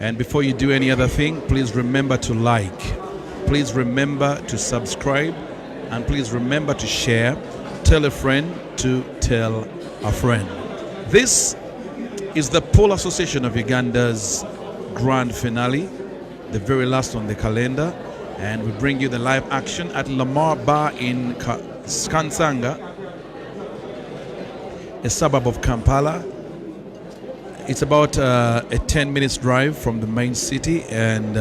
And before you do any other thing, please remember to like. Please remember to subscribe. And please remember to share. Tell a friend to tell a friend. This is the Pole Association of Uganda's grand finale, the very last on the calendar. And we bring you the live action at Lamar Bar in Kansanga, a suburb of Kampala. It's about a 10 minutes drive from the main city, and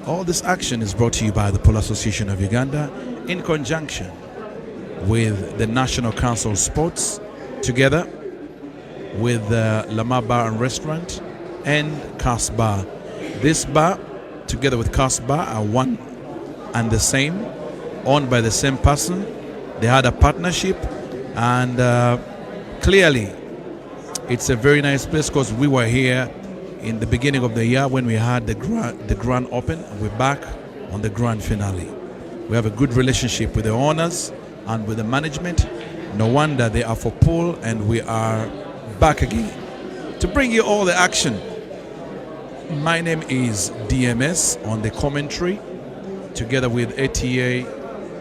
all this action is brought to you by the Pole Association of Uganda in conjunction with the National Council of Sports, together with Lamar Bar and Restaurant and Cas Bar. This bar, together with Cas Bar, are one and the same, owned by the same person. They had a partnership, and clearly it's a very nice place, because we were here in the beginning of the year when we had the grand open. We're back on the grand finale. We have a good relationship with the owners and with the management. No wonder they are for pole, and we are back again to bring you all the action. My name is DMS on the commentary, together with ATA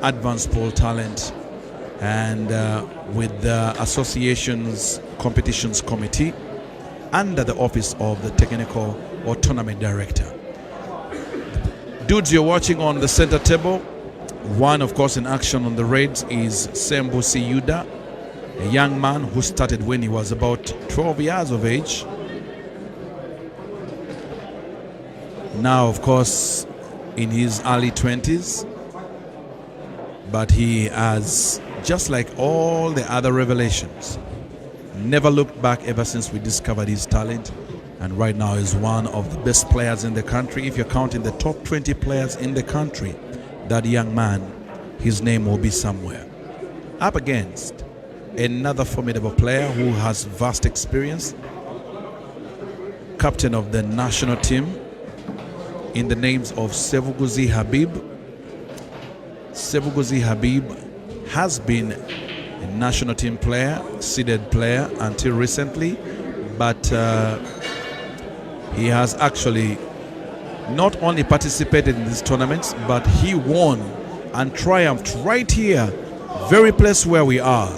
Advanced Pole Talent, and with the association's competitions committee under the office of the technical or tournament director. Dudes you're watching on the center table, one of course in action on the reds is Ssembusi Yudah, a young man who started when he was about 12 years of age. Now of course in his early 20s, but he has, just like all the other revelations, never looked back ever since we discovered his talent, and right now is one of the best players in the country. If you're counting the top 20 players in the country, that young man, his name will be somewhere. Up against another formidable player who has vast experience, captain of the national team, in the names of Ssembusi Habib. Ssembusi Habib has been a national team player, seeded player until recently, but he has actually not only participated in these tournaments, but he won and triumphed right here, very place where we are.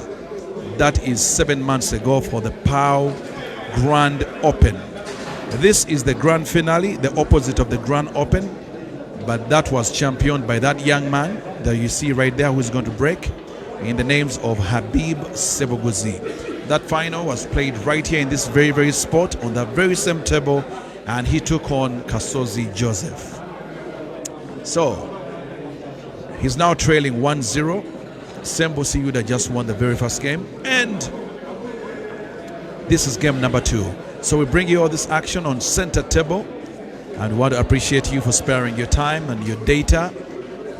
That is 7 months ago for the POW Grand Open. This is the grand finale, the opposite of the Grand Open, but that was championed by that young man that you see right there, who's going to break, in the names of Habib Ssembusi. That final was played right here in this very, very spot, on that very same table, and he took on Kasozi Joseph. So he's now trailing 1-0. Ssembusi Yudah just won the very first game, and this is game number 2. So we bring you all this action on center table, and we want to appreciate you for sparing your time and your data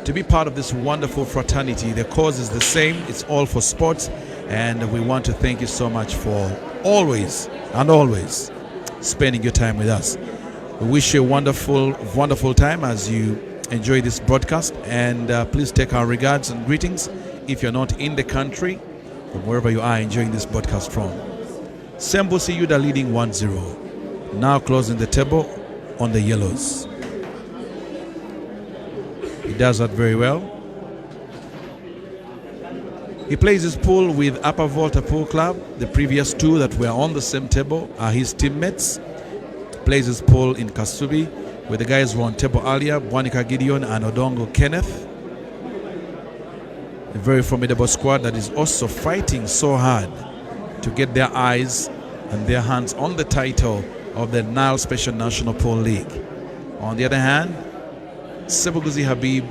to be part of this wonderful fraternity. The cause is the same, it's all for sports, and we want to thank you so much for always spending your time with us. We wish you a wonderful, wonderful time as you enjoy this broadcast, and please take our regards and greetings if you're not in the country, from wherever you are enjoying this broadcast from. Ssembusi Yudah leading 1-0. Now closing the table on the yellows. He does that very well. He plays his pool with Upper Volta Pool Club. The previous two that were on the same table are his teammates. Plays his pool in Kasubi with the guys who were on table earlier, Bwanika Gideon and Odongo Kenneth. A very formidable squad that is also fighting so hard to get their eyes and their hands on the title of the Nile Special National Pole League. On the other hand, Ssembusi Habib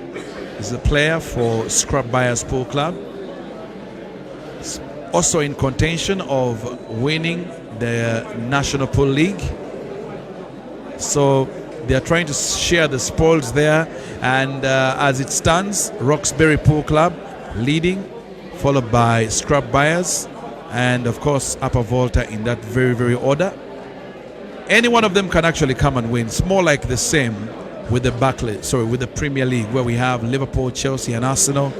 is a player for Scrap Buyers Pool Club, also in contention of winning the National Pole League. So they are trying to share the spoils there, and as it stands, Roxbury Pool Club leading, followed by Scrap Buyers, and of course Upper Volta in that very, very order. Any one of them can actually come and win. It's more like the same with the Premier League, where we have Liverpool, Chelsea and Arsenal,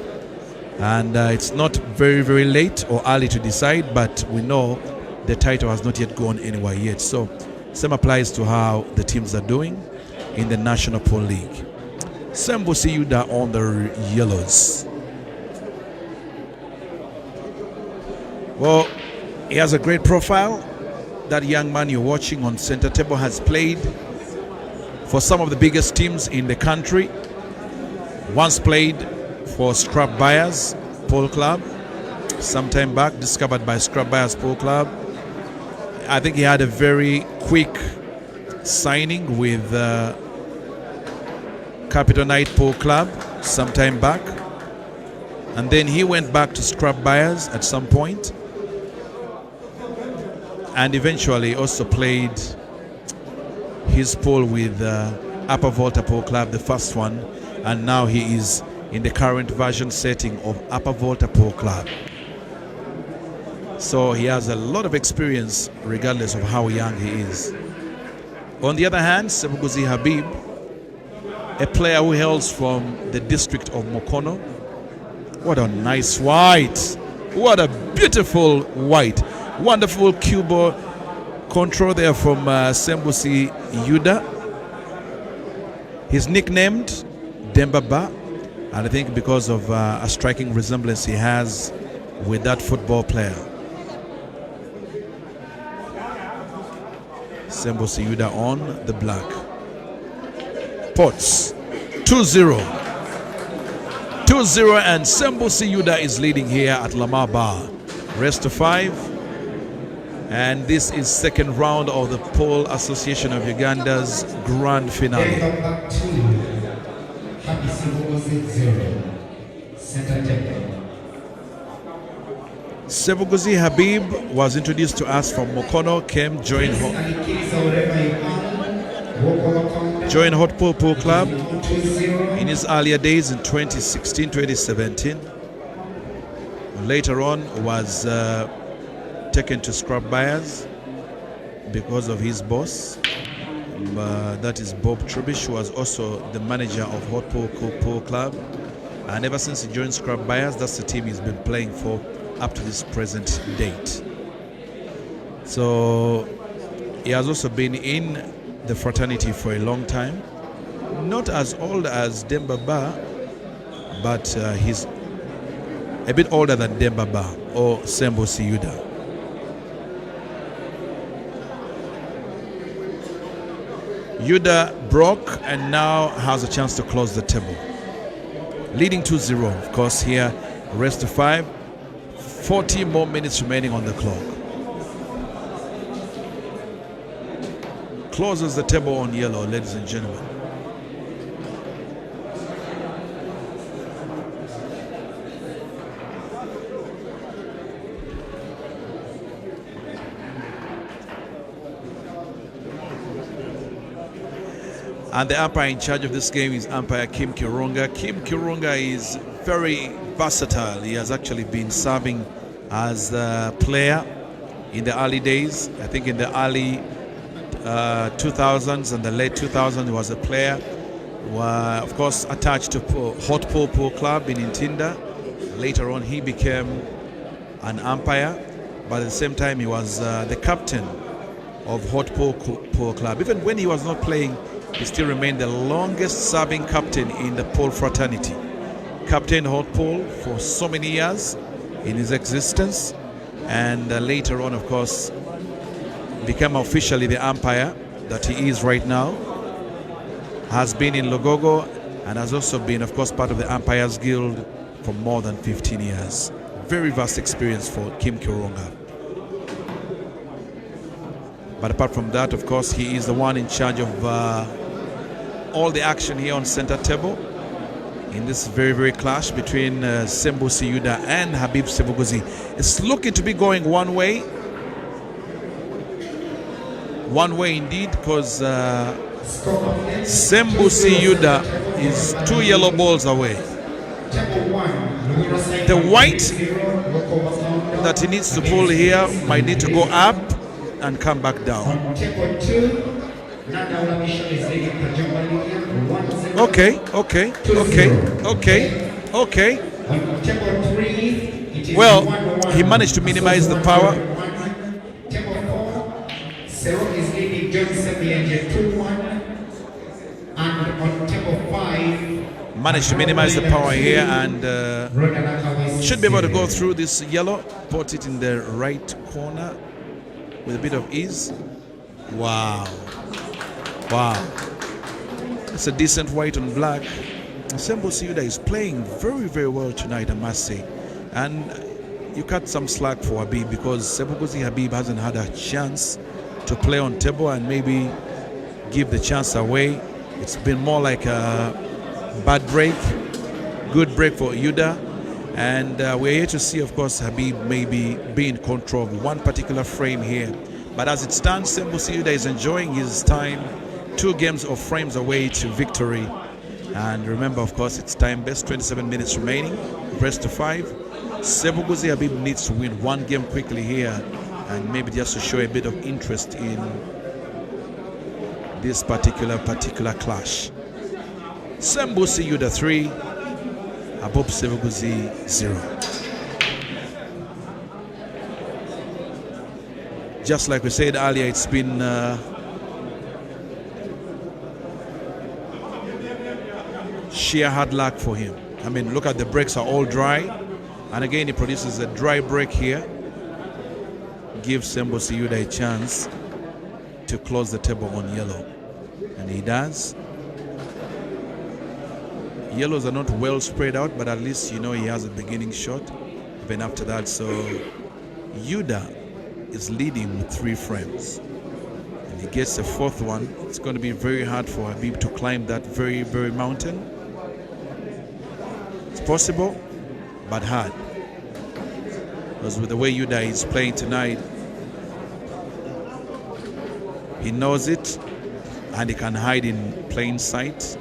and it's not very, very late or early to decide, but we know the title has not yet gone anywhere yet. So Same applies to how the teams are doing in the National Pool League. Ssembusi Yudah on the yellows. Well, he has a great profile. That young man you're watching on center table has played for some of the biggest teams in the country. Once played for Scrap Buyers Pole Club some time back, discovered by Scrap Buyers Pole Club. I think he had a very quick signing with Capital Night Pole Club some time back, and then he went back to Scrap Buyers at some point, and eventually also played his pole with Upper Volta Pole Club, the first one, and now he is in the current version setting of Upper Volta Pole Club. So he has a lot of experience regardless of how young he is. On the other hand, Ssembusi Habib, a player who hails from the district of Mukono. What a nice white. What a beautiful white. Wonderful cue control there from Ssembusi Yudah. He's nicknamed Dembaba, and I think because of a striking resemblance he has with that football player. Ssembusi Yudah on the black. Pots 2-0. 2-0, and Ssembusi Yudah is leading here at Lamar Bar. Rest of 5. And this is second round of the Pole Association of Uganda's grand finale. Ssembusi Habib was introduced to us from Mukono, came, joined Hot Pool Club in his earlier days in 2016-2017. Later on was taken to Scrap Buyers because of his boss, that is Bob Trubish, who was also the manager of Hot Pool Club. And ever since he joined Scrap Buyers, that's the team he's been playing for up to this present date. So he has also been in the fraternity for a long time. Not as old as Dembaba, but he's a bit older than Dembaba or Ssembusi Yudah. Yudah broke and now has a chance to close the table. Leading 2-0, of course, here, rest of 5. 40 more minutes remaining on the clock. Closes the table on yellow, ladies and gentlemen. And the umpire in charge of this game is umpire Kim Kirunga. Kim Kirunga is very versatile. He has actually been serving as a player in the early days. I think in the early 2000s and the late 2000s he was a player. Of course attached to Hot Pool Club in Ntinda. Later on he became an umpire, but at the same time he was the captain of Hot Pool Club. Even when he was not playing, he still remained the longest serving captain in the pole fraternity. Captain Hot Pool for so many years in his existence, and later on, of course, became officially the umpire that he is right now. Has been in Logogo and has also been, of course, part of the Umpires Guild for more than 15 years. Very vast experience for Kim Kirunga. But apart from that, of course, he is the one in charge of all the action here on center table in this very, very clash between Ssembusi Yudah and Habib Ssembusi. It's looking to be going one way. One way indeed, because Ssembusi Yudah is 2 yellow balls away. The white that he needs to pull here might need to go up and come back down. Okay. Well, he managed to minimize the power. And on table 5, managed to minimize the power here and should be able to go through this yellow, put it in the right corner with a bit of ease. Wow. Wow. It's a decent white on black. Ssembusi Yudah is playing very, very well tonight, I must say. And you cut some slack for Habib because Ssembusi Habib hasn't had a chance to play on table and maybe give the chance away. It's been more like a bad break, good break for Yudah. And we're here to see, of course, Habib maybe be in control of one particular frame here. But as it stands, Ssembusi Yudah is enjoying his time, 2 games of frames away to victory. And remember, of course, it's time best, 27 minutes remaining, press to 5. Ssembusi Habib needs to win 1 game quickly here and maybe just to show a bit of interest in this particular clash. Ssembusi Yudah 3, Habib Ssembusi 0. Just like we said earlier, it's been sheer hard luck for him. I mean, look at the breaks are all dry, and again he produces a dry break here. Gives Ssembusi Yudah a chance to close the table on yellow, and he does. Yellows are not well spread out, but at least you know he has a beginning shot. Even after that, so Yudah is leading with 3 frames, and he gets a 4th one. It's going to be very hard for Habib to climb that very, very mountain. It's possible, but hard, because with the way Yudah is playing tonight, he knows it and he can hide in plain sight,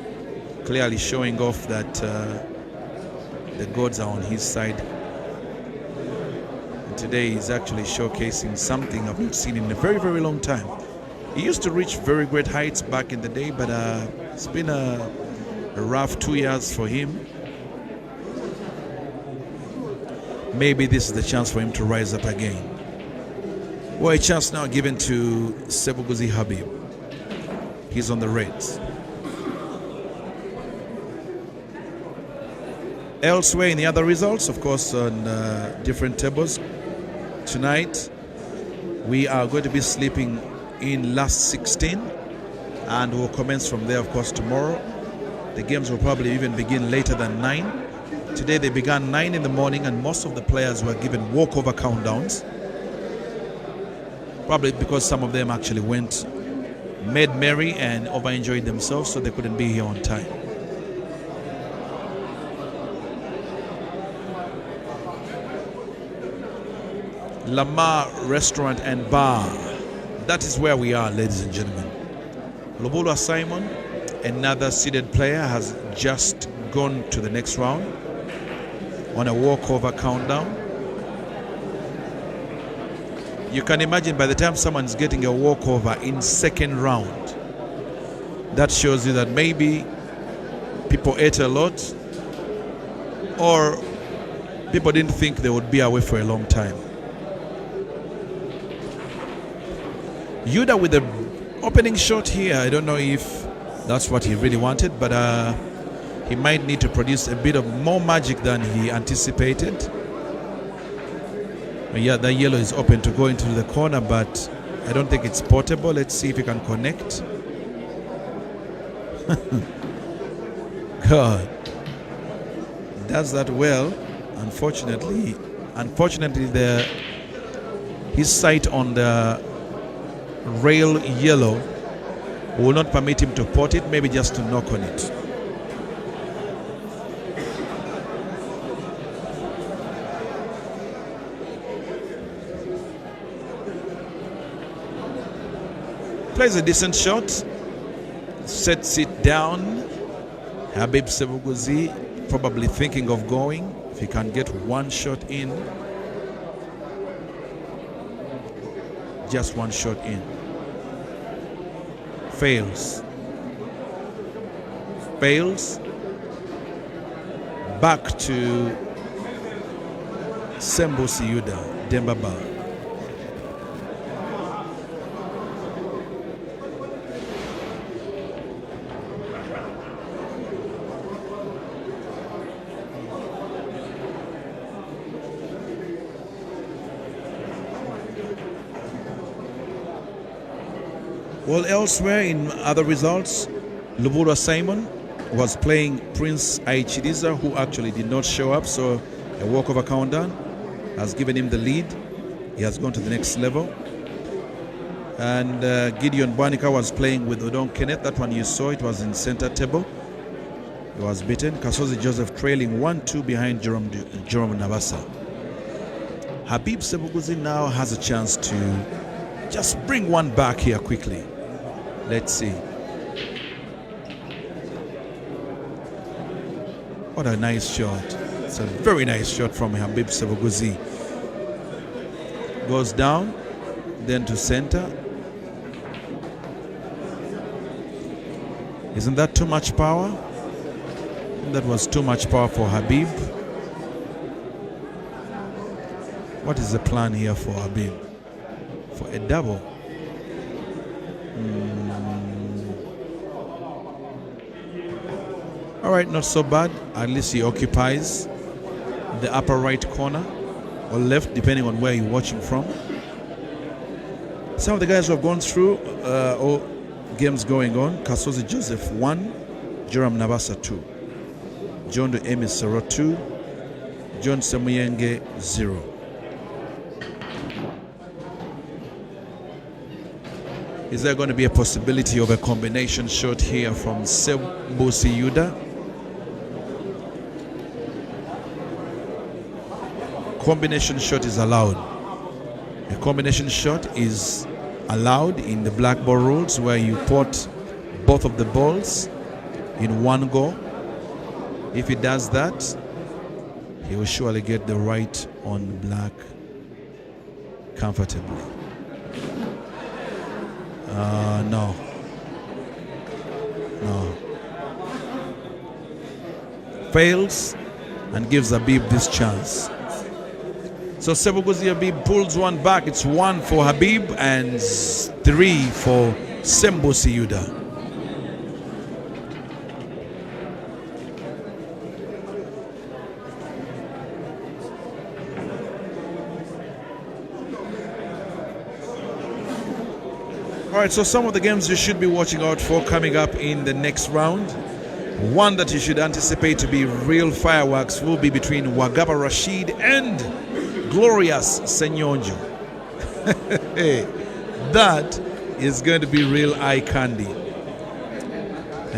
clearly showing off that the gods are on his side. And today he's actually showcasing something I've not seen in a very, very long time. He used to reach very great heights back in the day, but it's been a rough 2 years for him. Maybe this is the chance for him to rise up again. Well, a chance now given to Ssembusi Habib. He's on the reds. Elsewhere in the other results, of course, on different tables, tonight we are going to be sleeping in last 16, and we'll commence from there, of course, tomorrow. The games will probably even begin later than 9. Today they began 9 in the morning, and most of the players were given walkover countdowns, probably because some of them actually made merry and over-enjoyed themselves, so they couldn't be here on time. Lamar Restaurant and Bar. That is where we are, ladies and gentlemen. Lobulwa Simon, another seeded player, has just gone to the next round on a walkover countdown. You can imagine by the time someone's getting a walkover in second round, that shows you that maybe people ate a lot, or people didn't think they would be away for a long time. Yudah with the opening shot here, I don't know if that's what he really wanted, but he might need to produce a bit of more magic than he anticipated. Yeah, the yellow is open to go into the corner, but I don't think it's portable. Let's see if he can connect. God, does that well. Unfortunately, his sight on the rail yellow will not permit him to pot it, maybe just to knock on it. Plays a decent shot, sets it down. Habib Ssembusi probably thinking of going if he can get one shot in. Just one shot in. Fails. Back to Ssembusi Yudah, Dembaba. Well, elsewhere in other results, Lubura Simon was playing Prince Aichidiza, who actually did not show up, so a walkover countdown has given him the lead. He has gone to the next level. And Gideon Bwanika was playing with Odon Kenneth. That one you saw, it was in center table. He was beaten. Kasozi Joseph trailing 1-2 behind Jerome Nabasa. Habib Ssembusi now has a chance to just bring one back here quickly. Let's see. What a nice shot. It's a very nice shot from Habib Ssembusi. Goes down, then to center. Isn't that too much power? That was too much power for Habib. What is the plan here for Habib? For a double? All right, not so bad. At least he occupies the upper right corner or left, depending on where you're watching from. Some of the guys who have gone through all games going on: Kasozi Joseph 1, Joram Nabasa 2, John Emisoro 2, John Semuyenge 0. Is there going to be a possibility of a combination shot here from Ssembusi Yudah? Combination shot is allowed. A combination shot is allowed in the black ball rules, where you put both of the balls in one go. If he does that, he will surely get the right on black comfortably. No. Fails and gives Habib this chance. So Ssembusi Habib pulls one back. It's 1 for Habib and 3 for Ssembusi Yudah. All right, so some of the games you should be watching out for coming up in the next round. One that you should anticipate to be real fireworks will be between Waba Rashid and Glorious Ssenjo. That is going to be real eye candy.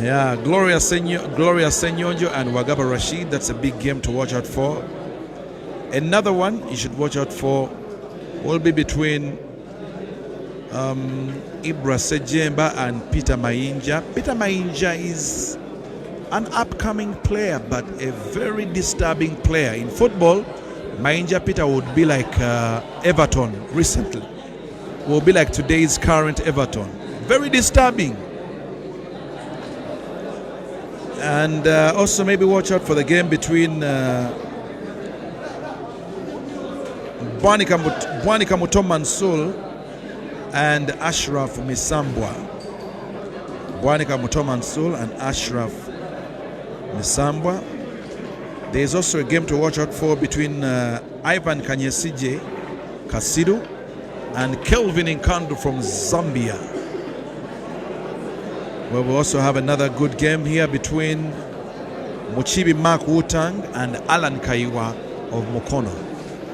Yeah, Glorious Ssenjo and Waba Rashid, that's a big game to watch out for. Another one you should watch out for will be between Ibra Sejemba and Peter Mayinja. Peter Mayinja is an upcoming player, but a very disturbing player. In football, Mayinja Peter would be like Everton recently. Will be like today's current Everton. Very disturbing. And also maybe watch out for the game between Bwanika Mutomansul and Ashraf Misambwa. Bwanika Mutomansul and Ashraf Misambwa. There is also a game to watch out for between Ivan Kanyesigye Kasidu and Kelvin Nkandu from Zambia. Well, we also have another good game here between Muchibi Mark Wutang and Alan Kaiwa of Mukono.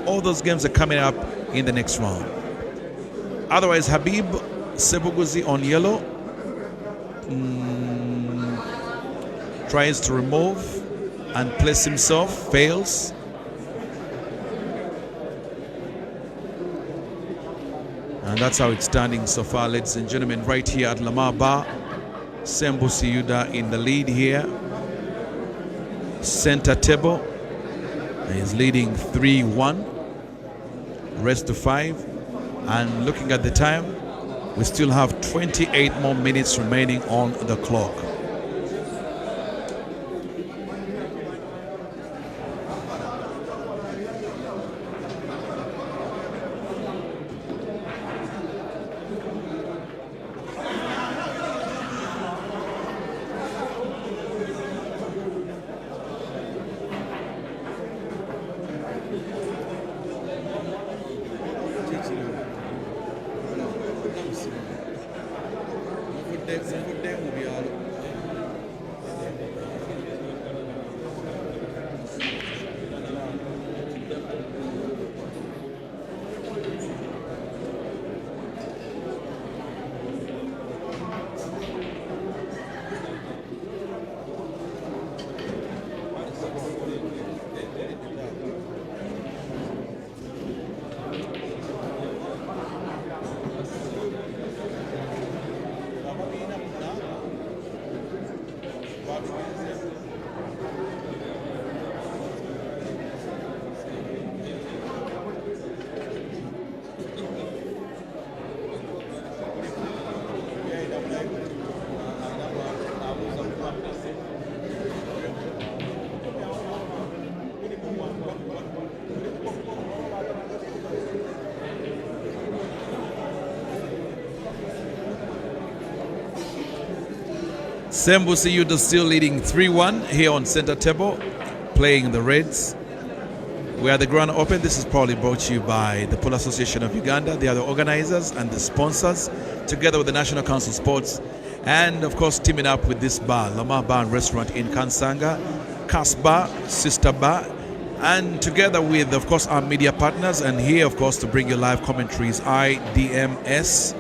All those games are coming up in the next round. Otherwise, Habib Ssembusi on yellow tries to remove and place himself, fails. And that's how it's standing so far, ladies and gentlemen, right here at Lamar Bar. Ssembusi Yudah in the lead here. Center table. He's leading 3-1. Rest to 5. And looking at the time, we still have 28 more minutes remaining on the clock. Ssembusi Yudah still leading 3-1 here on center table, playing the Reds. We are the Grand Open. This is probably brought to you by the Polo Association of Uganda. They are the organizers and the sponsors, together with the National Council of Sports, and of course teaming up with this bar, Lamar Bar and Restaurant in Kansanga, Casbar, Sister Bar, and together with, of course, our media partners. And here, of course, to bring you live commentaries, IDMS,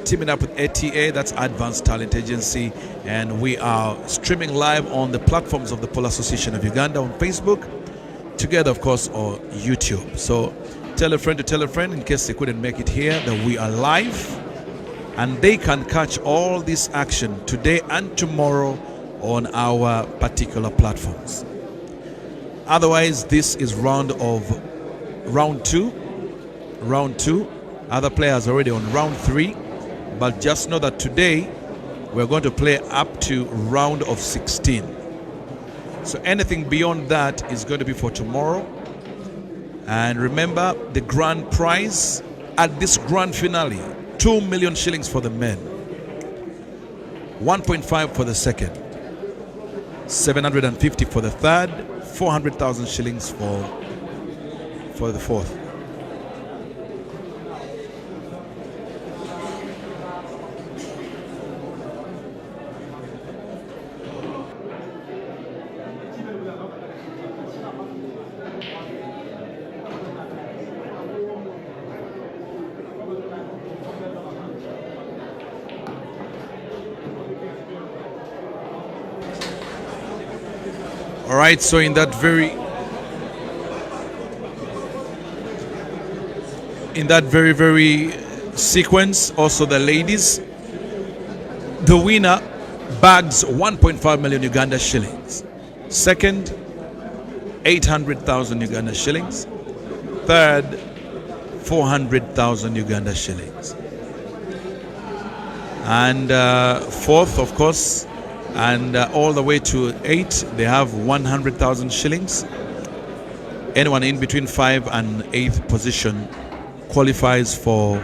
teaming up with ATA, that's Advanced Talent Agency, and we are streaming live on the platforms of the Polo Association of Uganda on Facebook, together, of course, on YouTube. So tell a friend to tell a friend in case they couldn't make it here that we are live, and they can catch all this action today and tomorrow on our particular platforms. Otherwise, this is round two. Other players already on round 3, but just know that today we're going to play up to round of 16. So anything beyond that is going to be for tomorrow. And remember, the grand prize at this grand finale, 2 million shillings for the men, 1.5 for the second, 750 for the third, 400,000 shillings for the fourth. All right, so in that very sequence, also the ladies, the winner bags 1.5 million Uganda shillings. Second, 800,000 Uganda shillings. Third, 400,000 Uganda shillings. And fourth, of course, and all the way to 8, they have 100,000 shillings. Anyone in between 5 and 8th position qualifies for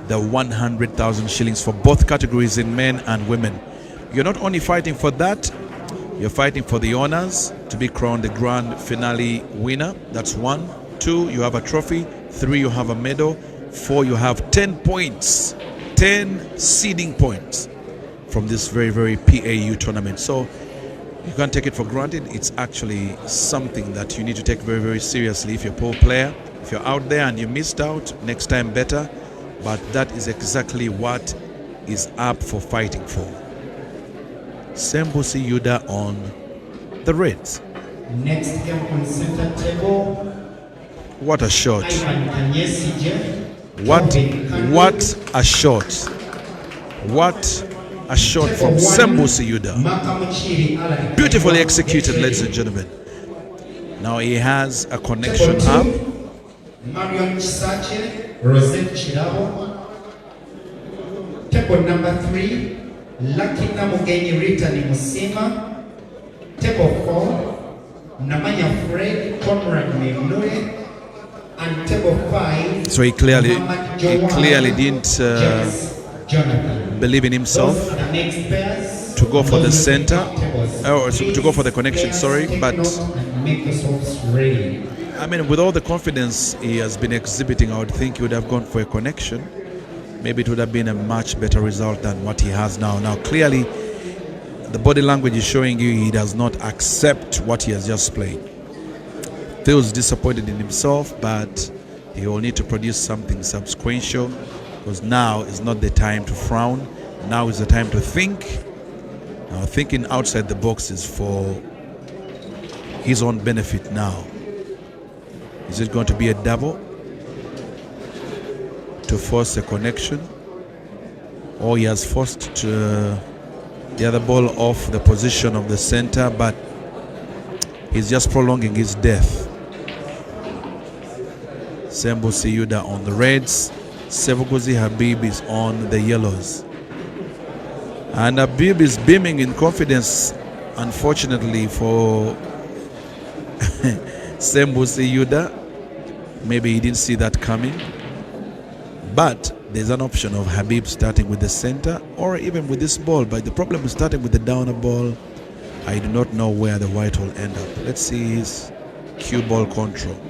the 100,000 shillings for both categories in men and women. You're not only fighting for that, you're fighting for the honors to be crowned the grand finale winner. That's 1. 2, you have a trophy. 3, you have a medal. 4, you have 10 points, 10 seeding points from this very PAU tournament. So you can't take it for granted. It's actually something that you need to take very seriously if you're a pool player. If you're out there and you missed out, next time better. But that is exactly what is up for fighting for. Ssembusi Yudah on the Reds. Next game on center table. What a shot. Kanyesigye. What a shot. What a shot from Ssembusi Yudah. Beautifully executed, ladies and gentlemen. Now he has a connection up. Marion Chisache, Rosette Chilabo. Table number 3, Lucky Namugenyi Rita Musima. Table 4, Namanya Fred, Conrad Memnue. And table 5. So he clearly didn't believe in himself to go for the center, or to go for the connection, sorry. But I mean, with all the confidence he has been exhibiting, I would think he would have gone for a connection. maybe it would have been a much better result than what he has now. Now, clearly, the body language is showing you he does not accept what he has just played. Feels disappointed in himself, but he will need to produce something subsequential, because now is not the time to frown. Now is the time to think. Now, thinking outside the box is for his own benefit now. Is it going to be a double to force a connection, or he has forced the other ball off the position of the center, but he's just prolonging his death? Ssembusi Yudah on the reds, Ssembusi Habib is on the yellows. And Habib is beaming in confidence, unfortunately for Ssembusi Yudah. Maybe he didn't see that coming. But there's an option of Habib starting with the center or even with this ball. But the problem is starting with the downer ball. I do not know where the white will end up. Let's see his cue ball control.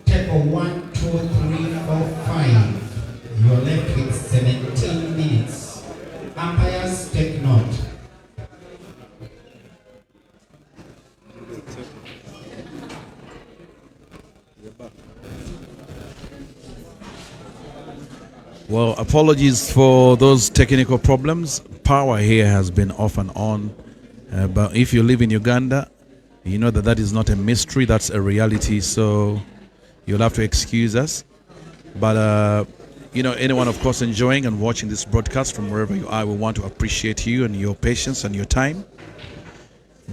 Table 1, 2, 3, 4, 5. You're left with 17 minutes. Umpires, take note. Well, apologies for those technical problems. Power here has been off and on. But if you live in Uganda, you know that that is not a mystery, that's a reality. So you'll have to excuse us. But, you know, anyone, of course, enjoying and watching this broadcast from wherever you are, we want to appreciate you and your patience and your time.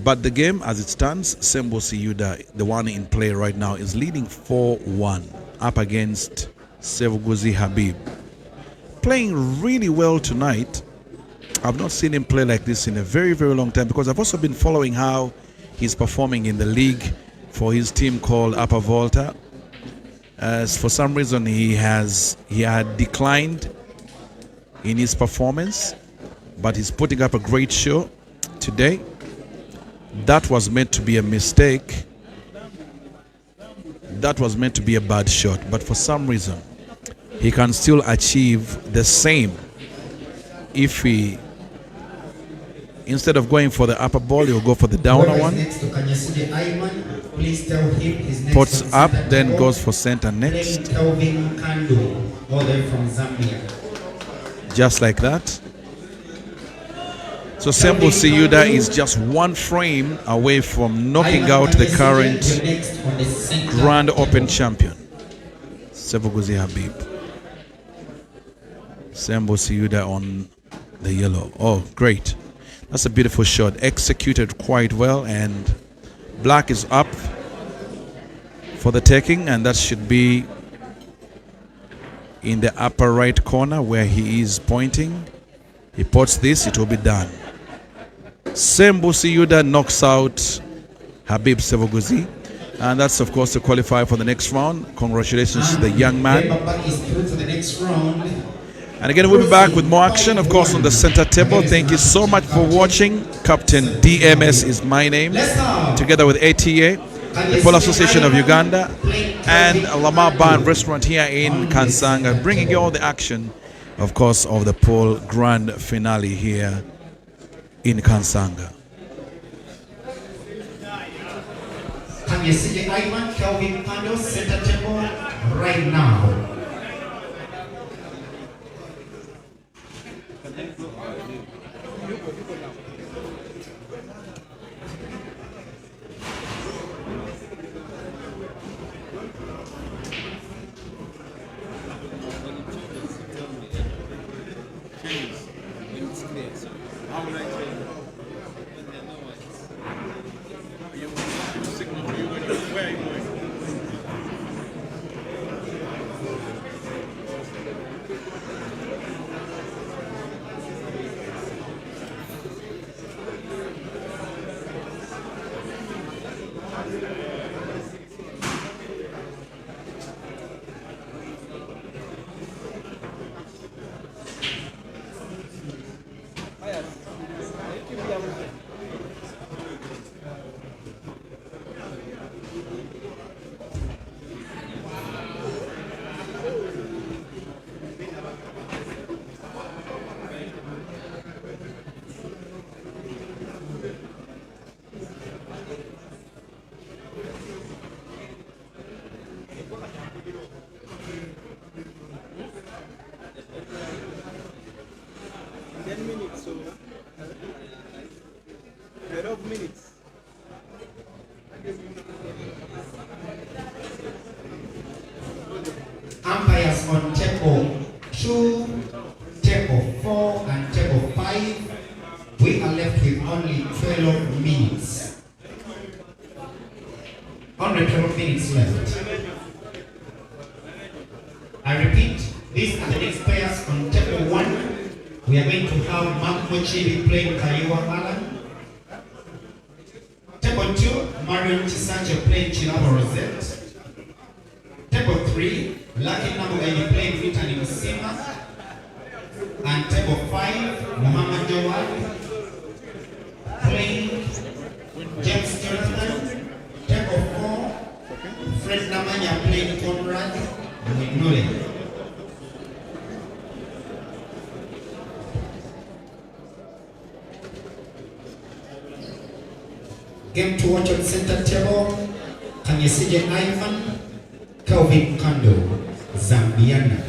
But the game as it stands, Ssembusi Yudah, the one in play right now, is leading 4-1 up against Ssembusi Habib. Playing really well tonight. I've not seen him play like this in a very, very long time, because I've also been following how he's performing in the league for his team called Upper Volta. As for some reason he had declined in his performance, but he's putting up a great show today. That was meant to be a mistake. That was meant to be a bad shot, but for some reason he can still achieve the same if he, instead of going for the upper ball, he'll go for the downer one. Next to Kanyesigye, please tell him his next Puts up, then goes for center next. Kelvin Nkandu, all the way from Zambia. Just like that. So Ssembusi Yudah is just one frame away from knocking out the current Grand Open champion, Ssembusi Habib. Ssembusi Yudah on the yellow. Oh, great. That's a beautiful shot. Executed quite well, and black is up for the taking, and that should be in the upper right corner where he is pointing. He puts this, it will be done. Ssembusi Yudah knocks out Habib Ssembusi, and that's of course to qualify for the next round. Congratulations to the young man. And again, we'll be back with more action, of course, on the center table. Thank you so much for watching. Captain DMS is my name, together with ATA, the Polo Association of Uganda, and Lamar Bar and Restaurant here in Kansanga, bringing you all the action, of course, of the Pole Grand Finale here in Kansanga. Kanyesigye Ivan, Kelvin Nkandu, center table right now. Umpires on table 2, table 4, and table 5. We are left with only 12 minutes. Only 12 minutes left. I repeat, these are the next players on table 1. We are going to have Mark Mochiri playing Kaiwa Alan. Table 2, Marion Chisanjo playing Chilabo Rosette. Table 3, Lucky Namugai playing Brittany Musima. And table 5, Muhammad Jawad playing James Jonathan. Table 4, Fred Namanya playing Conrad Nule. Game to watch on center table, Kanyesigye Ivan, Kelvin Nkandu, Zambian.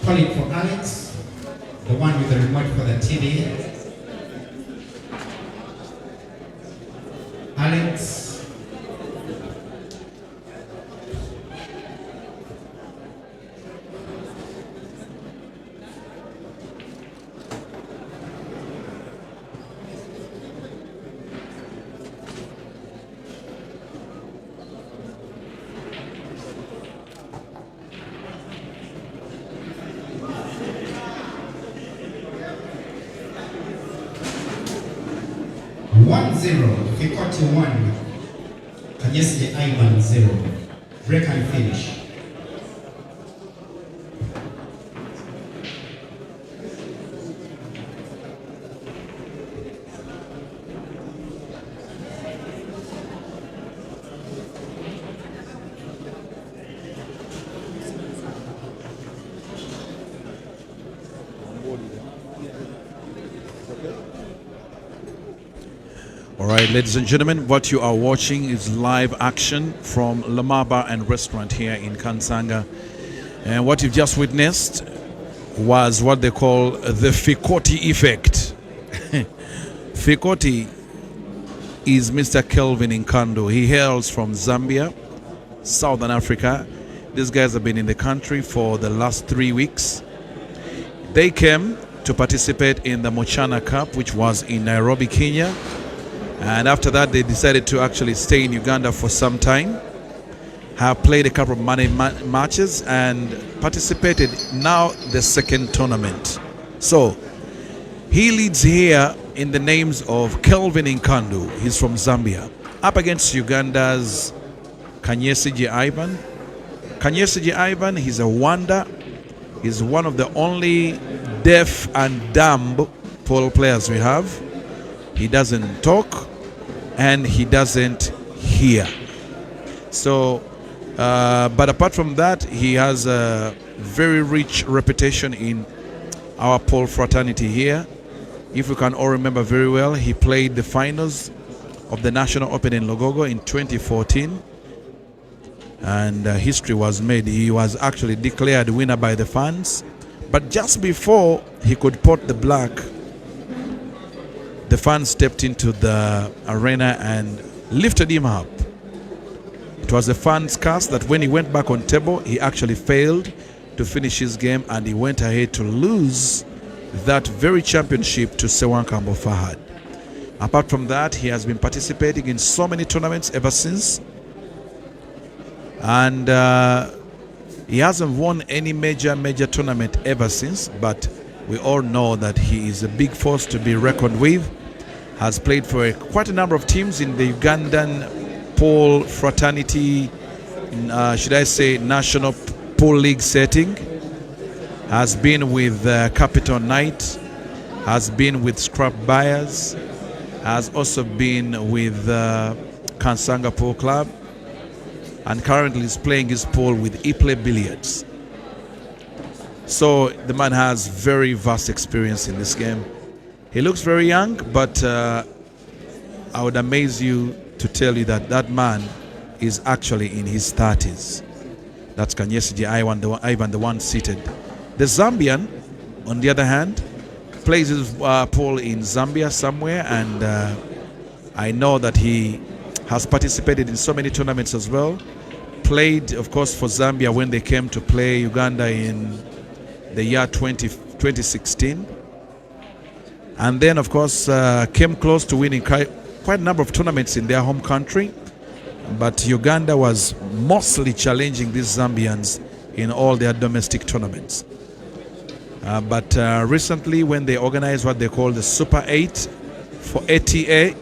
Calling for Alex, the one with the remote for the TV. Alex. 1-0, Fikoti 1, Kanyesigye Ivan 0. Break and finish. All right, ladies and gentlemen, what you are watching is live action from Lamar Bar and Restaurant here in Kansanga. And what you've just witnessed was what they call the Fikoti effect. Fikoti is Mr. Kelvin Nkandu. He hails from Zambia, Southern Africa. These guys have been in the country for the last 3 weeks. They came to participate in the Mochana Cup, which was in Nairobi, Kenya. And after that, they decided to actually stay in Uganda for some time. Have played a couple of money matches and participated now the second tournament. So he leads here in the names of Kelvin Nkandu. He's from Zambia. Up against Uganda's Kanyesigye Ivan. Kanyesigye Ivan, he's a wonder. He's one of the only deaf and dumb pole players we have. He doesn't talk and he doesn't hear. So, but apart from that, he has a very rich reputation in our pole fraternity here. If you can all remember very well, he played the finals of the National Open in Logogo in 2014. And history was made. He was actually declared winner by the fans. But just before he could pot the black, the fans stepped into the arena and lifted him up. It was the fans' curse that when he went back on table, he actually failed to finish his game and he went ahead to lose that very championship to Sewankambo Fahad. Apart from that, he has been participating in so many tournaments ever since. And he hasn't won any major tournament ever since, but we all know that he is a big force to be reckoned with. Has played for quite a number of teams in the Ugandan pole fraternity, should I say national pole league setting. Has been with Capital Knight, has been with Scrap Buyers, has also been with Kansanga Pole Club, and currently is playing his pole with Iple Billiards. So the man has very vast experience in this game. He looks very young, but I would amaze you to tell you that that man is actually in his 30s. That's Kanyesigye Ivan, the one seated. The Zambian, on the other hand, plays his pole in Zambia somewhere, and I know that he has participated in so many tournaments as well. Played, of course, for Zambia when they came to play Uganda in the year 2016. And then, of course, came close to winning quite a number of tournaments in their home country. But Uganda was mostly challenging these Zambians in all their domestic tournaments. But recently, when they organized what they call the Super 8 for ATA,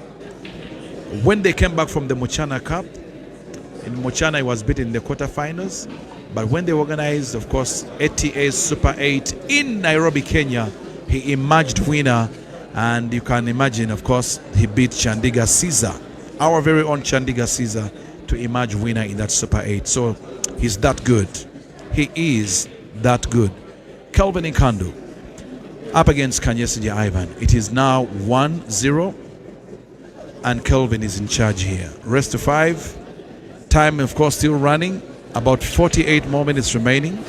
when they came back from the Mochana Cup, in Mochana, he was beaten in the quarterfinals. But when they organized, of course, ATA's Super 8 in Nairobi, Kenya, he emerged winner. And you can imagine, of course, he beat Chandiga Caesar, our very own Chandiga Caesar, to emerge winner in that Super 8. So he's that good. He is that good. Kelvin Nkandu up against Kanyesigye Ivan. It is now 1-0. And Kelvin is in charge here. Rest to 5. Time, of course, still running. About 48 more minutes remaining.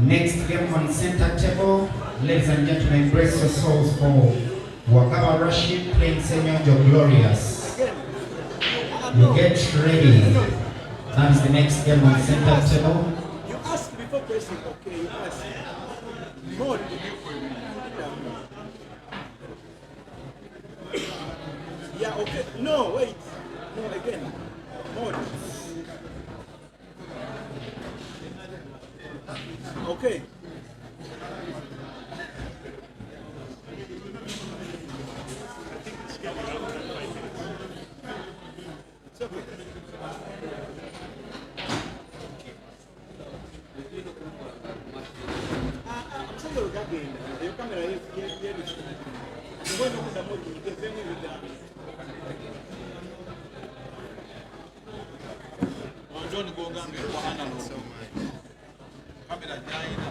Next game on center table, ladies and gentlemen, brace yourselves for Waba Rashid playing Ssenjo Glorious. You get ready. That is the next game on center table. You asked before pressing, okay, you asked. Mode. Yeah, okay. No, wait. No, again. Mode. Okay. It's okay. I'm saying you're gagging. Your camera here. You're going to put the mode. You can film me with that. John Gogambe kwa analog. Kamera jaina.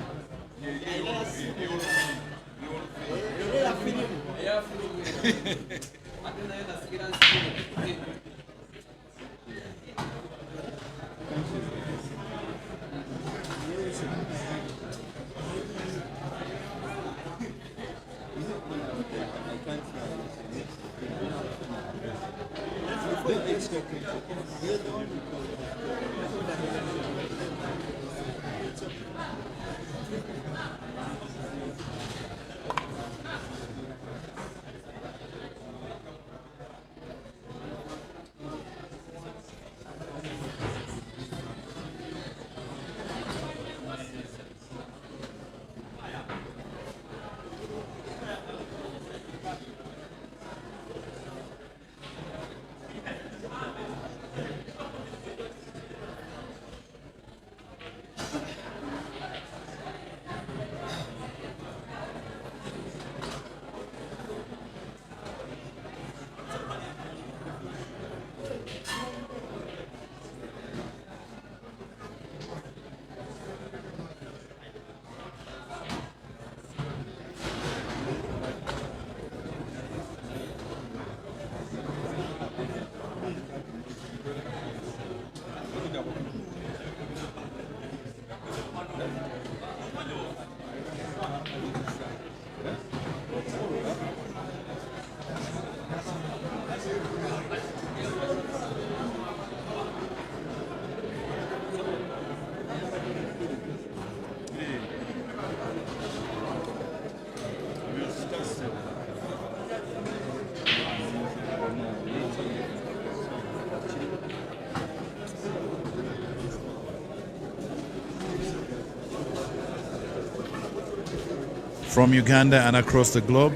From Uganda and across the globe,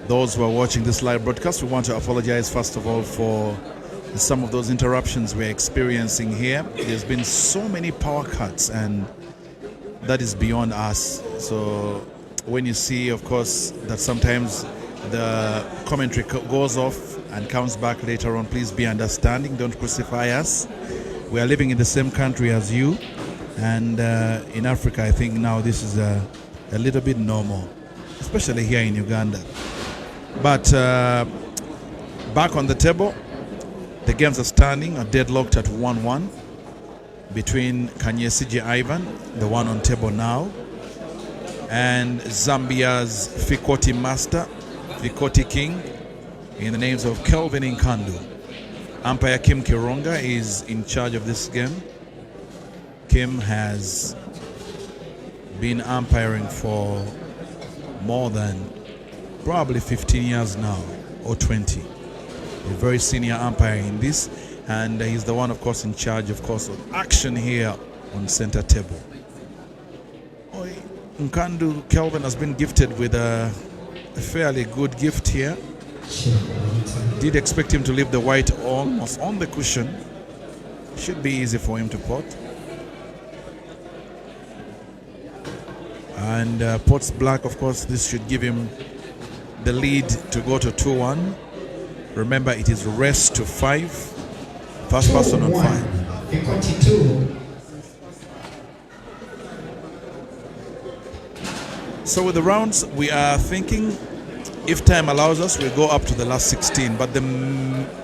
those who are watching this live broadcast, we want to apologize first of all for some of those interruptions we're experiencing here. There's been so many power cuts and that is beyond us. So when you see, of course, that sometimes the commentary goes off and comes back later on, please be understanding. Don't crucify us. We are living in the same country as you, and in Africa, I think now this is a little bit normal, especially here in Uganda. But back on the table, the games are standing, are deadlocked at 1-1 between Kanyesigye Ivan, the one on table now, and Zambia's Fikoti Master, Fikoti King, in the names of Kelvin Nkandu. Umpire Kim Kironga is in charge of this game. Kim has been umpiring for more than probably 15 years now, or 20. A very senior umpire in this, and he's the one, of course, in charge, of course, of action here on center table. Nkandu Kelvin has been gifted with a fairly good gift here. Did expect him to leave the white almost on the cushion. Should be easy for him to pot. And pots black, of course, this should give him the lead to go to 2-1. Remember, it is rest to 5. First person on 5. So with the rounds, we are thinking, if time allows us, we'll go up to the last 16, but the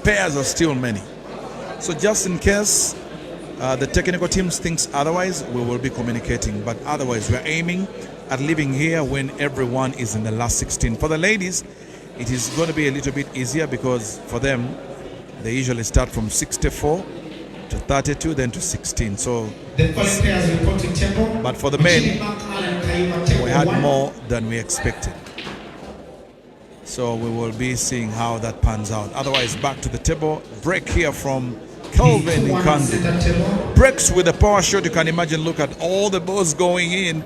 pairs are still many. So just in case the technical teams thinks otherwise, we will be communicating, but otherwise we're aiming at leaving here when everyone is in the last 16. For the ladies, it is going to be a little bit easier because for them, they usually start from 64 to 32, then to 16. So, but for the men, we had more than we expected. So we will be seeing how that pans out. Otherwise, back to the table. Break here from Kelvin Nkandu. Breaks with a power shot. You can imagine, look at all the balls going in.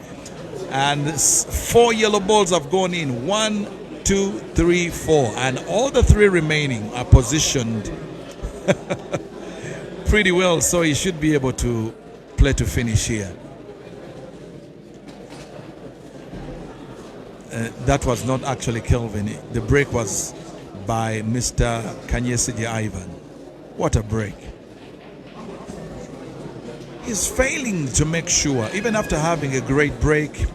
And 4 yellow balls have gone in. 1, 2, 3, 4. And all the 3 remaining are positioned pretty well. So he should be able to play to finish here. That was not actually Kelvin. The break was by Mr. Kanyesigye Ivan. What a break. He's failing to make sure, even after having a great break,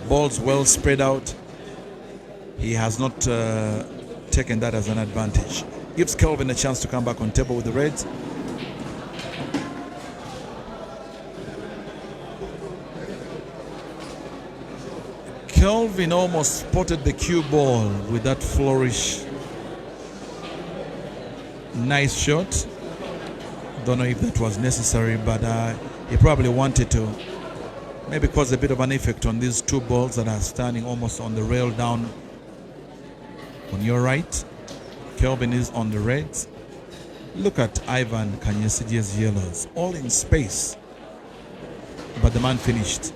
balls well spread out, he has not taken that as an advantage. Gives Kelvin a chance to come back on table with the Reds. Kelvin almost spotted the cue ball with that flourish. Nice shot. Don't know if that was necessary, but he probably wanted to maybe cause a bit of an effect on these 2 balls that are standing almost on the rail down on your right. Kelvin is on the reds. Look at Ivan Kanyesigye's yellows, all in space. But the man finished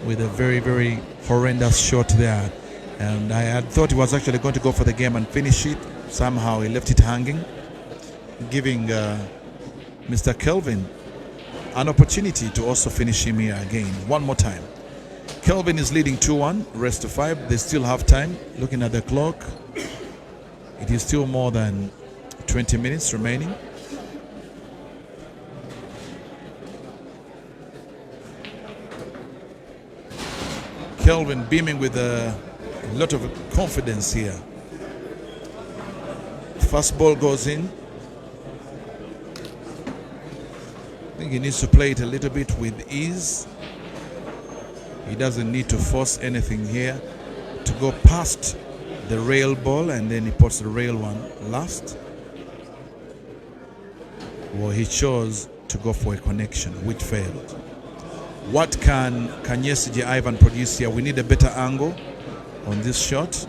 with a very, very horrendous shot there. And I had thought he was actually going to go for the game and finish it. Somehow he left it hanging, giving Mr. Kelvin an opportunity to also finish him here again. One more time. Kelvin is leading 2-1, rest to 5. They still have time. Looking at the clock, it is still more than 20 minutes remaining. Kelvin beaming with a lot of confidence here. First ball goes in. I think he needs to play it a little bit with ease. He doesn't need to force anything here to go past the rail ball, and then he puts the rail one last. Well, he chose to go for a connection, which failed. What can Kanyesigye Ivan produce here? We need a better angle on this shot.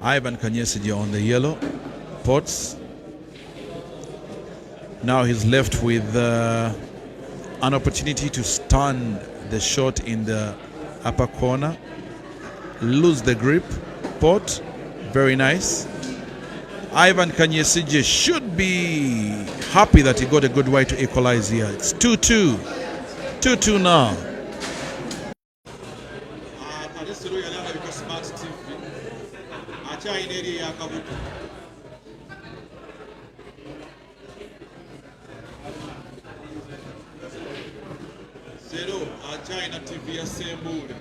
Ivan Kanyesigye on the yellow pots. Now he's left with an opportunity to stun the shot in the upper corner, lose the grip, pot, Very nice. Ivan Kanyesigye should be happy that he got a good way to equalize here. It's 2-2. 2-2 now. China TV ya Ssembusi.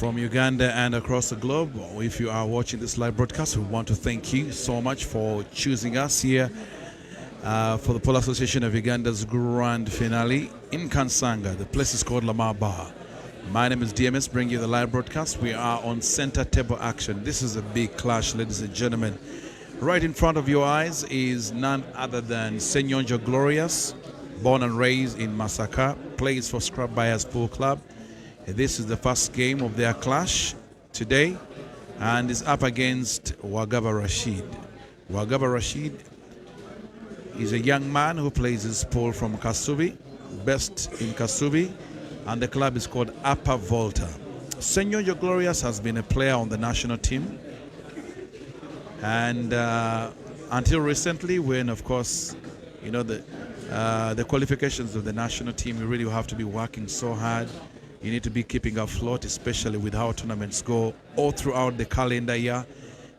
from Uganda and across the globe. If you are watching this live broadcast, we want to thank you so much for choosing us here for the Pole Association of Uganda's grand finale in Kansanga. The place is called Bar. My name is DMS, bringing you the live broadcast. We are on center table action. This is a big clash, ladies and gentlemen. Right in front of your eyes is none other than Ssenjo Glorious, born and raised in Masaka, plays for Scrub Buyers Pool Club. This is the first game of their clash today and is up against Waba Rashid. Waba Rashid is a young man who plays his pool from Kasubi, best in Kasubi, and the club is called Upper Volta. Ssenjo Glorious has been a player on the national team, and until recently, when of course, you know, the qualifications of the national team, you really have to be working so hard. You need to be keeping afloat, especially with how tournaments go all throughout the calendar year.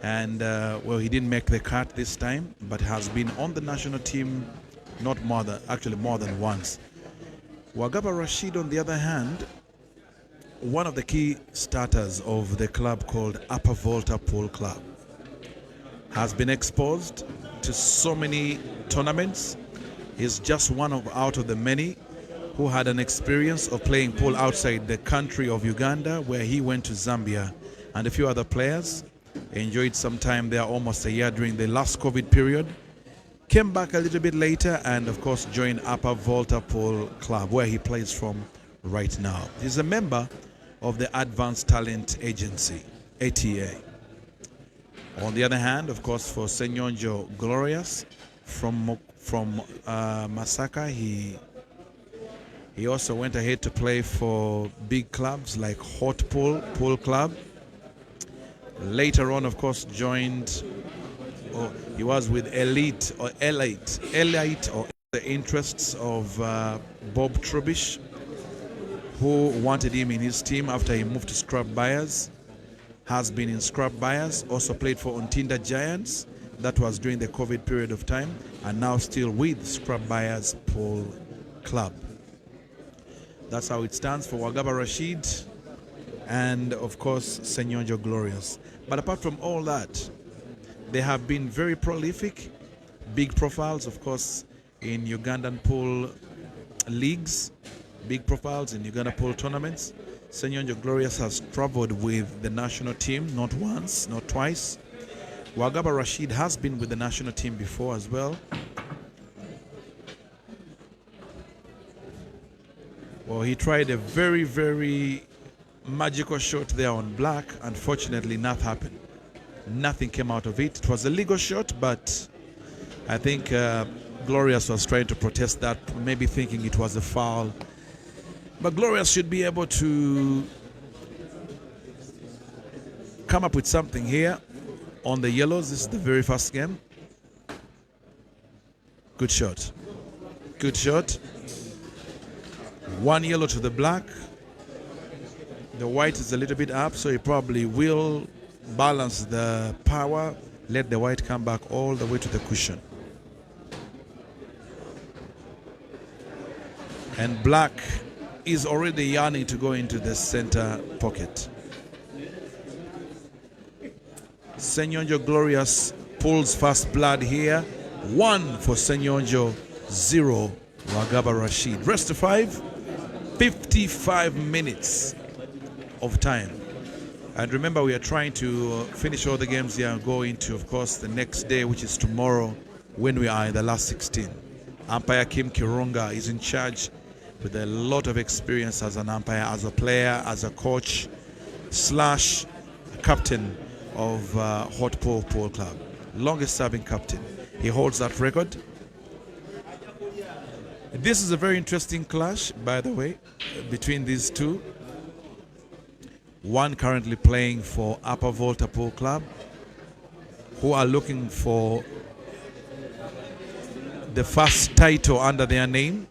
And well, he didn't make the cut this time, but has been on the national team more than once. Waba Rashid, on the other hand, one of the key starters of the club called Upper Volta Pool Club, has been exposed to so many tournaments. He's just one out of the many who had an experience of playing pool outside the country of Uganda, where he went to Zambia, and a few other players enjoyed some time there, almost a year during the last COVID period. Came back a little bit later and of course joined Upper Volta Pool Club, where he plays from right now. He's a member of the Advanced Talent Agency, ATA. On the other hand, of course, for Ssenjo Glorious from Masaka, he also went ahead to play for big clubs like Hot Pool Club. Later on, of course, he was with Elite or the interests of Bob Trubish, who wanted him in his team after he moved to Scrub Buyers. Has been in Scrub Buyers, also played for Ontinda Giants. That was during the COVID period of time, and now still with Scrub Buyers Pool Club. That's how it stands for Waba Rashid and of course Ssenjo Glorious. But apart from all that, they have been very prolific, big profiles, of course, in Ugandan pool leagues, big profiles in Uganda pool tournaments. Ssenjo Glorious has traveled with the national team not once, not twice. Waba Rashid has been with the national team before as well. Well, he tried a very, very magical shot there on black. Unfortunately, nothing happened. Nothing came out of it. It was a legal shot, but I think Glorious was trying to protest that, maybe thinking it was a foul. But Glorious should be able to come up with something here on the yellows. This is the very first game. Good shot. Good shot. One yellow to the black. The white is a little bit up, so he probably will balance the power, let the white come back all the way to the cushion. And black is already yearning to go into the center pocket. Ssenjo Glorious pulls first blood here. 1 for Ssenjo, 0 Waba Rashid. Rest of 55 minutes of time. And remember, we are trying to finish all the games here and go into, of course, the next day, which is tomorrow, when we are in the last 16. Umpire Kim Kirunga is in charge with a lot of experience as an umpire, as a player, as a coach, / captain of Hot Pool Pool Club. Longest serving captain. He holds that record. This is a very interesting clash, by the way, between these two. One currently playing for Upper Volta Pool Club, who are looking for the first title under their name,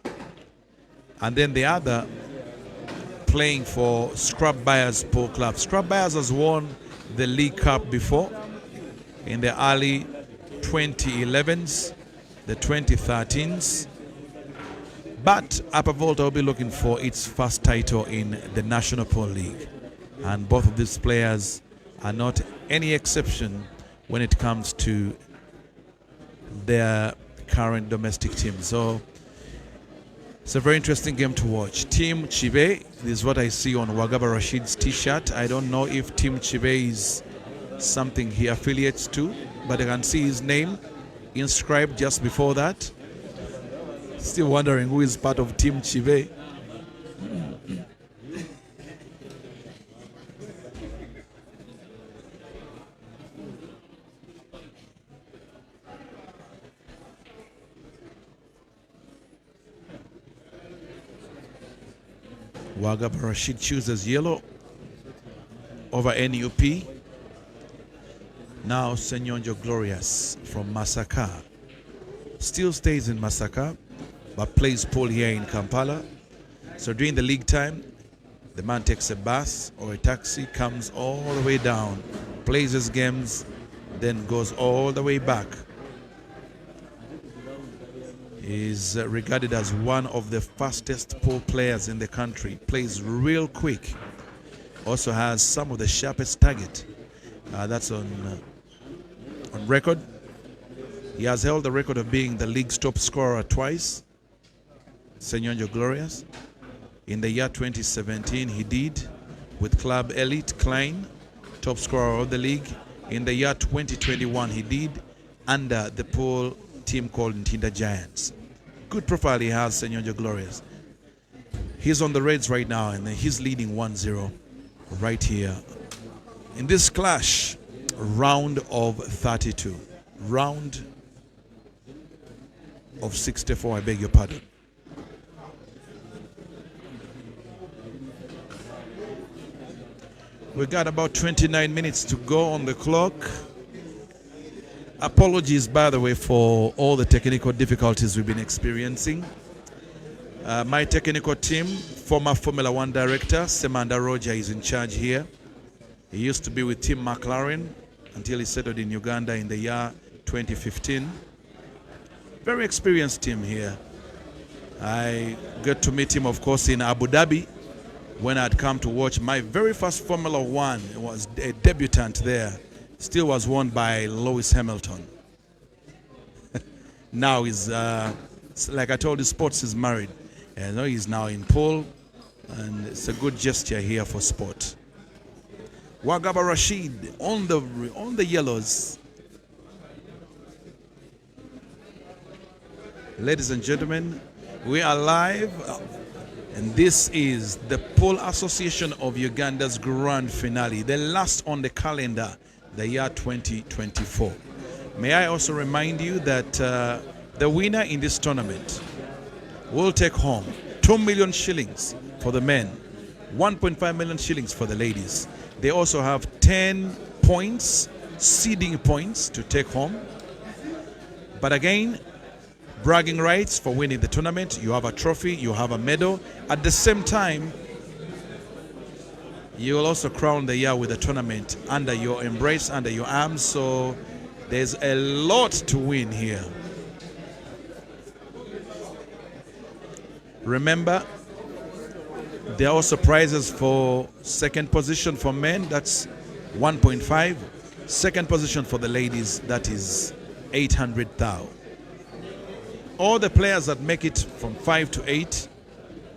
and then the other playing for Scrub Buyers Pool Club. Scrub Buyers has won the League Cup before in the early 2011s, the 2013s, but Upper Volta will be looking for its first title in the National Pool League. And both of these players are not any exception when it comes to their current domestic team. So it's a very interesting game to watch. Team Chibe, this is what I see on Waba Rashid's t-shirt. I don't know if Team Chibe is something he affiliates to, but I can see his name inscribed just before that. Still wondering who is part of Team Chibe. Waba Rashid chooses yellow over NUP. Now Ssenjo Glorious from Masaka still stays in Masaka but plays pool here in Kampala. So during the league time, the man takes a bus or a taxi, comes all the way down, plays his games, then goes all the way back. Is regarded as one of the fastest pool players in the country. Plays real quick. Also has some of the sharpest target. That's on record. He has held the record of being the league's top scorer twice. Ssenjo Glorious. In the year 2017, he did with club Elite Klein, top scorer of the league. In the year 2021, he did under the pool team called Ntinda Giants. Good profile he has, Ssenjo Glorious. He's on the Reds right now and he's leading 1-0 right here. In this clash, round of 32. Round of 64, I beg your pardon. We got about 29 minutes to go on the clock. Apologies, by the way, for all the technical difficulties we've been experiencing. My technical team, former Formula One director, Semanda Roger, is in charge here. He used to be with Team McLaren until he settled in Uganda in the year 2015. Very experienced team here. I got to meet him, of course, in Abu Dhabi when I'd come to watch my very first Formula One. It was a debutant there. Still was won by Lewis Hamilton. Now he's, like I told you, sports is married. And he's now in pole, and it's a good gesture here for sport. Waba Rashid on the yellows. Ladies and gentlemen, we are live, and this is the Pole Association of Uganda's grand finale, the last on the calendar, the year 2024. May I also remind you that the winner in this tournament will take home 2 million shillings for the men, 1.5 million shillings for the ladies. They also have 10 points, seeding points to take home. But again, bragging rights for winning the tournament. You have a trophy, you have a medal. At the same time, you will also crown the year with a tournament under your embrace, under your arms. So there's a lot to win here. Remember, there are also prizes for second position for men, that's 1.5. Second position for the ladies, that is 800,000. All the players that make it from 5 to 8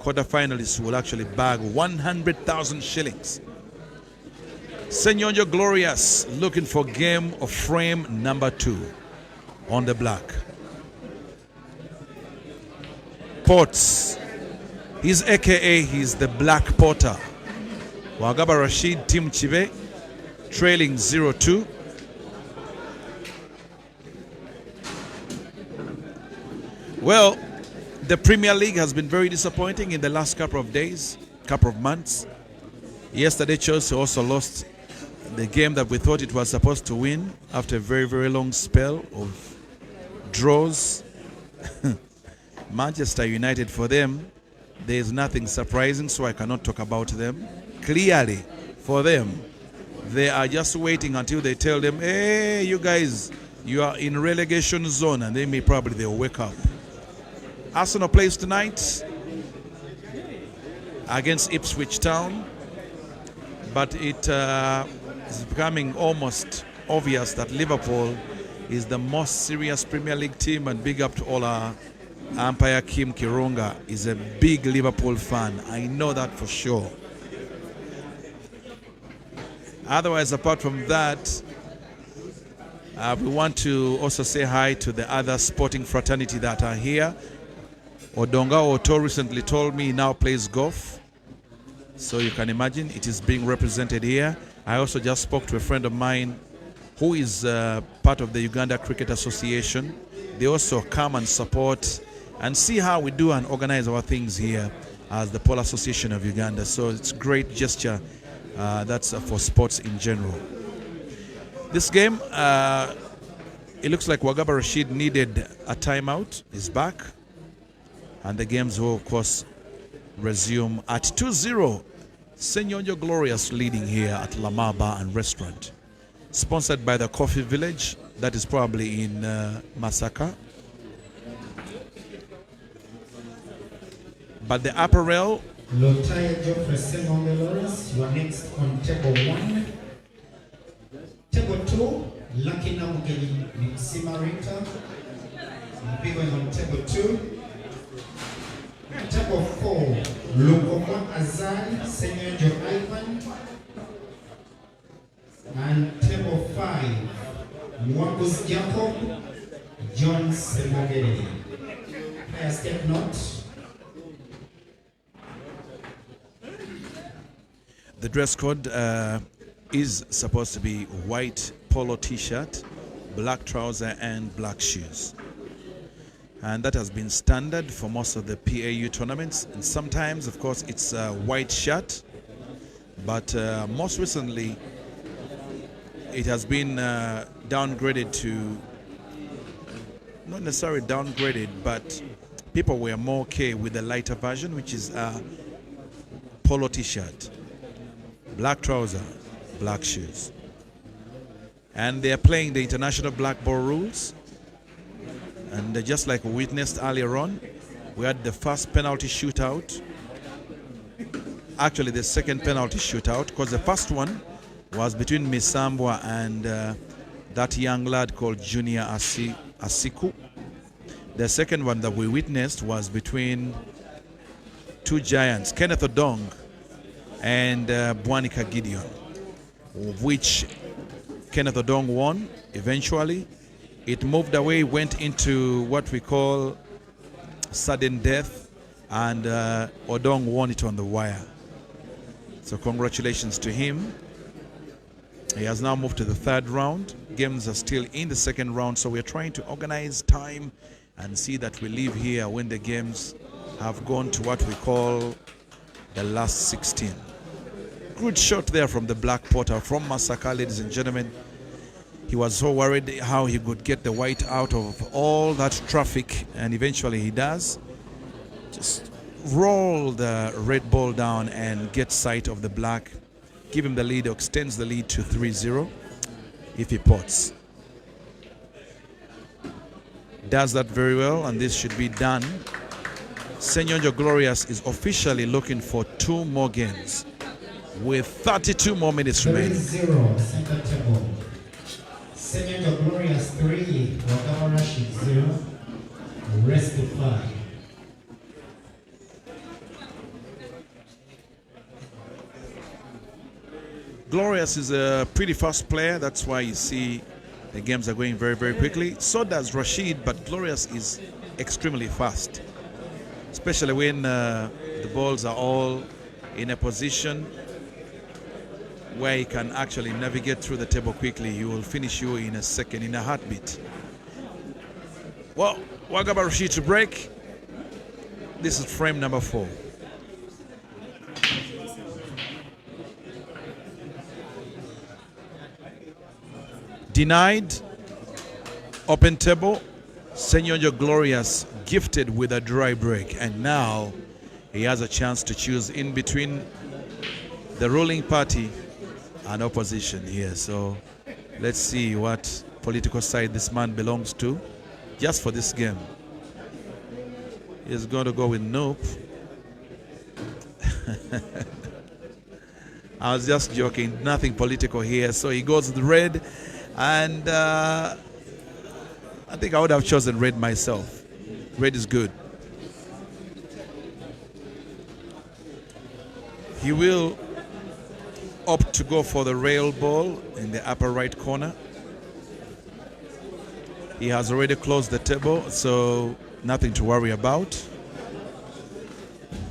quarterfinalists will actually bag 100,000 shillings. Ssenjo Glorious looking for game of frame number 2 on the black. Ports. He's AKA, he's the Black Porter. Waba Rashid, Team Chibe, trailing 0-2. Well, the Premier League has been very disappointing in the last couple of days, couple of months. Yesterday, Chelsea also lost the game that we thought it was supposed to win after a very, very long spell of draws. Manchester United, for them, there is nothing surprising, so I cannot talk about them. Clearly, for them, they are just waiting until they tell them, hey, you guys, you are in relegation zone, and they may probably they'll wake up. Arsenal plays tonight against Ipswich Town. but it is becoming almost obvious that Liverpool is the most serious Premier League team, and big up to all our umpire. Kim Kirunga is a big Liverpool fan. I know that for sure. Otherwise, apart from that, we want to also say hi to the other sporting fraternity that are here. Odonga Oto recently told me he now plays golf. So you can imagine it is being represented here. I also just spoke to a friend of mine who is part of the Uganda Cricket Association. They also come and support and see how we do and organize our things here as the Polo Association of Uganda. So it's a great gesture that's for sports in general. This game, it looks like Waba Rashid needed a timeout. He's back. And the games will, of course, resume at 2-0. Ssenjo Glorious leading here at Lamar Bar and Restaurant. Sponsored by the Coffee Village, that is probably in Masaka. But the apparel. Lotaya Geoffrey Ssenjo Glorious, you are next on table 1. Table 2, Lucky Namugeli Simarita. Big one on table 2. Table 4, Lukoma Azan, Ssenjo Ivan. And table 5, Mwabus Jacob, John Semogeli. Players take note. The dress code is supposed to be white polo t-shirt, black trouser, and black shoes. And that has been standard for most of the PAU tournaments. And sometimes, of course, it's a white shirt. But most recently, it has been downgraded to, not necessarily downgraded, but people were more okay with the lighter version, which is a polo t-shirt, black trouser, black shoes. And they are playing the international black ball rules. And just like we witnessed earlier on, we had the first penalty shootout. Actually, the second penalty shootout, because the first one was between Misambwa and that young lad called Junior Asiku. The second one that we witnessed was between two giants, Kenneth Odong and Bwanika Gideon, of which Kenneth Odong won eventually. It moved away, went into what we call sudden death, and Odong won it on the wire. So congratulations to him. He has now moved to the third round. Games are still in the second round, so we're trying to organize time and see that we leave here when the games have gone to what we call the last 16. Good shot there from the Black Porter from Masaka, ladies and gentlemen. He was so worried how he could get the white out of all that traffic, and eventually he does. Just roll the red ball down and get sight of the black. Give him the lead, or extends the lead to 3-0 if he pots. Does that very well, and this should be done. Ssenjo Glorious is officially looking for 2 more games with 32 more minutes remaining. 3-0, center table. Ssenjo Glorious 3, Waba Rashid 0, rest to 5. Glorious is a pretty fast player. That's why you see the games are going very, very quickly. So does Rashid, but Glorious is extremely fast, especially when the balls are all in a position where he can actually navigate through the table quickly. He will finish you in a second, in a heartbeat. Well, Waba Rashid to break. This is frame number 4. Denied. Open table. Ssenjo Glorious gifted with a dry break. And now he has a chance to choose in between the ruling party and opposition here. So let's see what political side this man belongs to just for this game. He's going to go with nope. I was just joking. Nothing political here. So he goes with red, and I think I would have chosen red myself. Red is good. He will opt to go for the rail ball in the upper right corner. He has already closed the table, so nothing to worry about.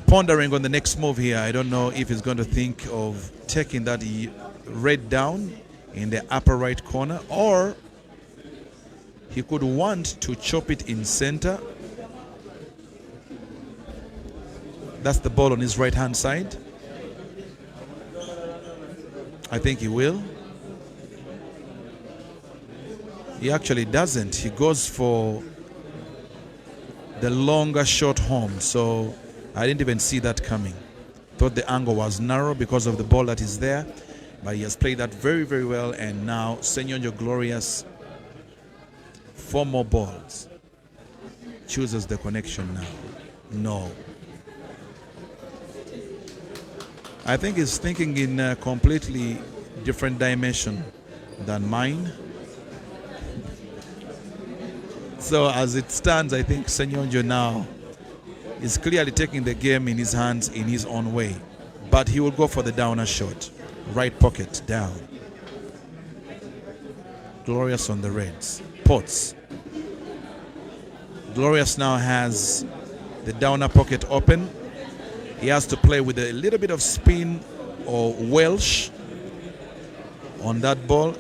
Pondering on the next move here. I don't know if he's going to think of taking that red down in the upper right corner, or he could want to chop it in center. That's the ball on his right hand side. I think he will. He actually doesn't. He goes for the longer short home, so I didn't even see that coming. Thought the angle was narrow because of the ball that is there, but he has played that very, very well, and now Ssenjo Glorious, 4 more balls. Chooses the connection now. No. I think he's thinking in a completely different dimension than mine. So as it stands, I think Ssenjo now is clearly taking the game in his hands in his own way. But he will go for the downer shot. Right pocket down. Glorious on the reds. Pots. Glorious now has the downer pocket open. He has to play with a little bit of spin or Welsh on that ball.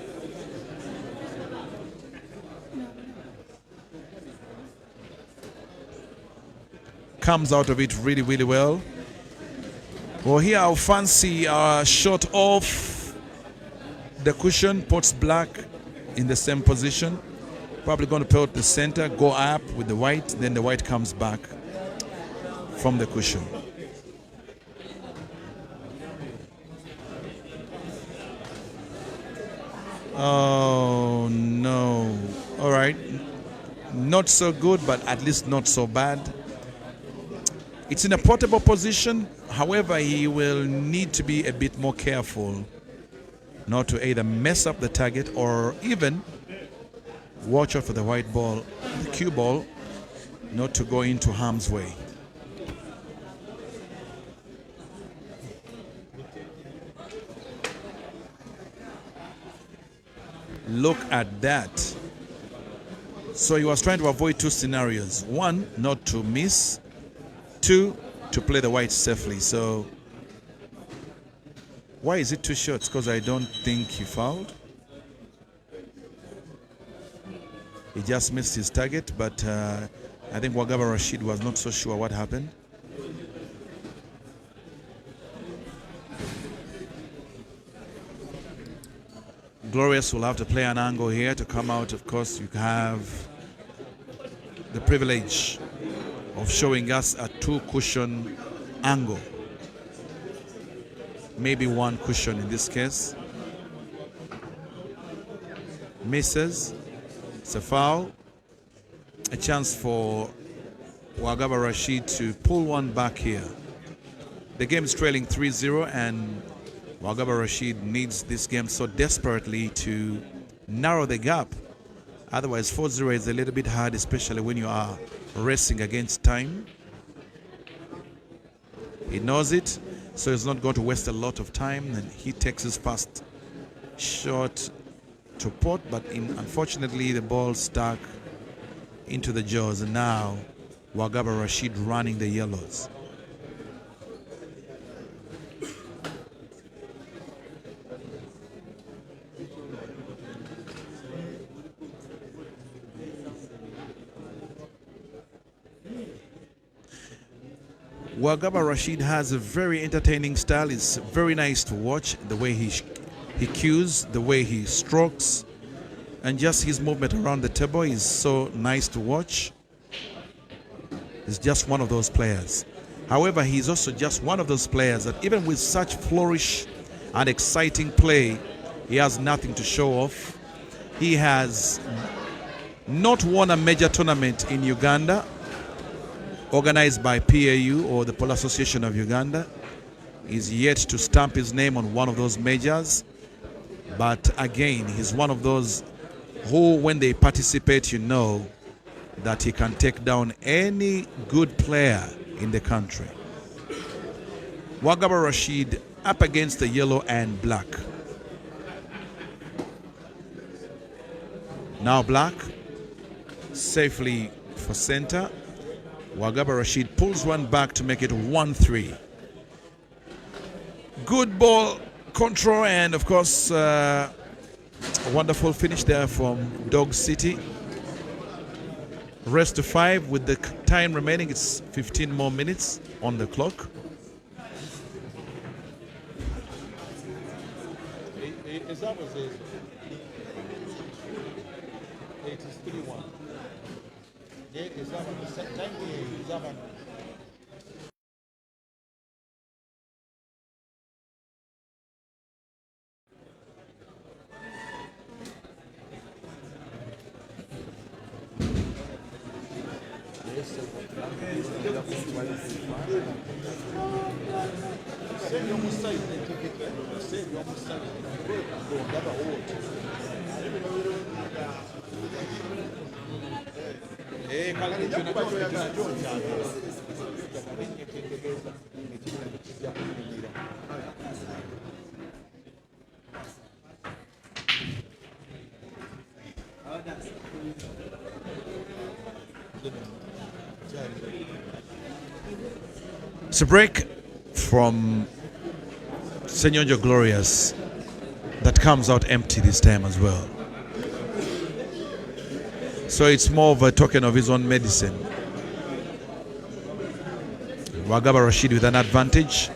Comes out of it really, really well. Well, here I'll fancy a shot off the cushion, puts black in the same position. Probably going to put the center, go up with the white, then the white comes back from the cushion. Oh no. All right. Not so good, but at least not so bad. It's in a portable position. However, he will need to be a bit more careful not to either mess up the target or even watch out for the white ball, the cue ball, not to go into harm's way. Look at that. So he was trying to avoid 2 scenarios. 1, not to miss. 2, to play the white safely. So why is it 2 shots? Because I don't think he fouled. He just missed his target, but I think Waba Rashid was not so sure what happened. Glorious will have to play an angle here to come out. Of course, you have the privilege of showing us a 2 cushion angle. Maybe 1 cushion in this case. Misses. It's a foul. A chance for Waba Rashid to pull one back here. The game is trailing 3-0, and Waba Rashid needs this game so desperately to narrow the gap. Otherwise, 4-0 is a little bit hard, especially when you are racing against time. He knows it, so he's not going to waste a lot of time, and he takes his first shot to pot, but unfortunately the ball stuck into the jaws, and now Waba Rashid running the yellows. Waba Rashid has a very entertaining style. It's very nice to watch. The way he cues, the way he strokes, and just his movement around the table is so nice to watch. He's just one of those players. However, he's also just one of those players that even with such flourish and exciting play, he has nothing to show off. He has not won a major tournament in Uganda organized by PAU or the Polo Association of Uganda. is yet to stamp his name on one of those majors. But again, he's one of those who, when they participate, you know that he can take down any good player in the country. Waba Rashid up against the yellow and black. Now black, safely for center. Waba Rashid pulls one back to make it 1-3. Good ball control and of course a wonderful finish there from Dog City. Rest to 5 with the time remaining. It's 15 more minutes on the clock. It's a break from Ssenjo Glorious that comes out empty this time as well. So it's more of a token of his own medicine. Waba Rashid with an advantage.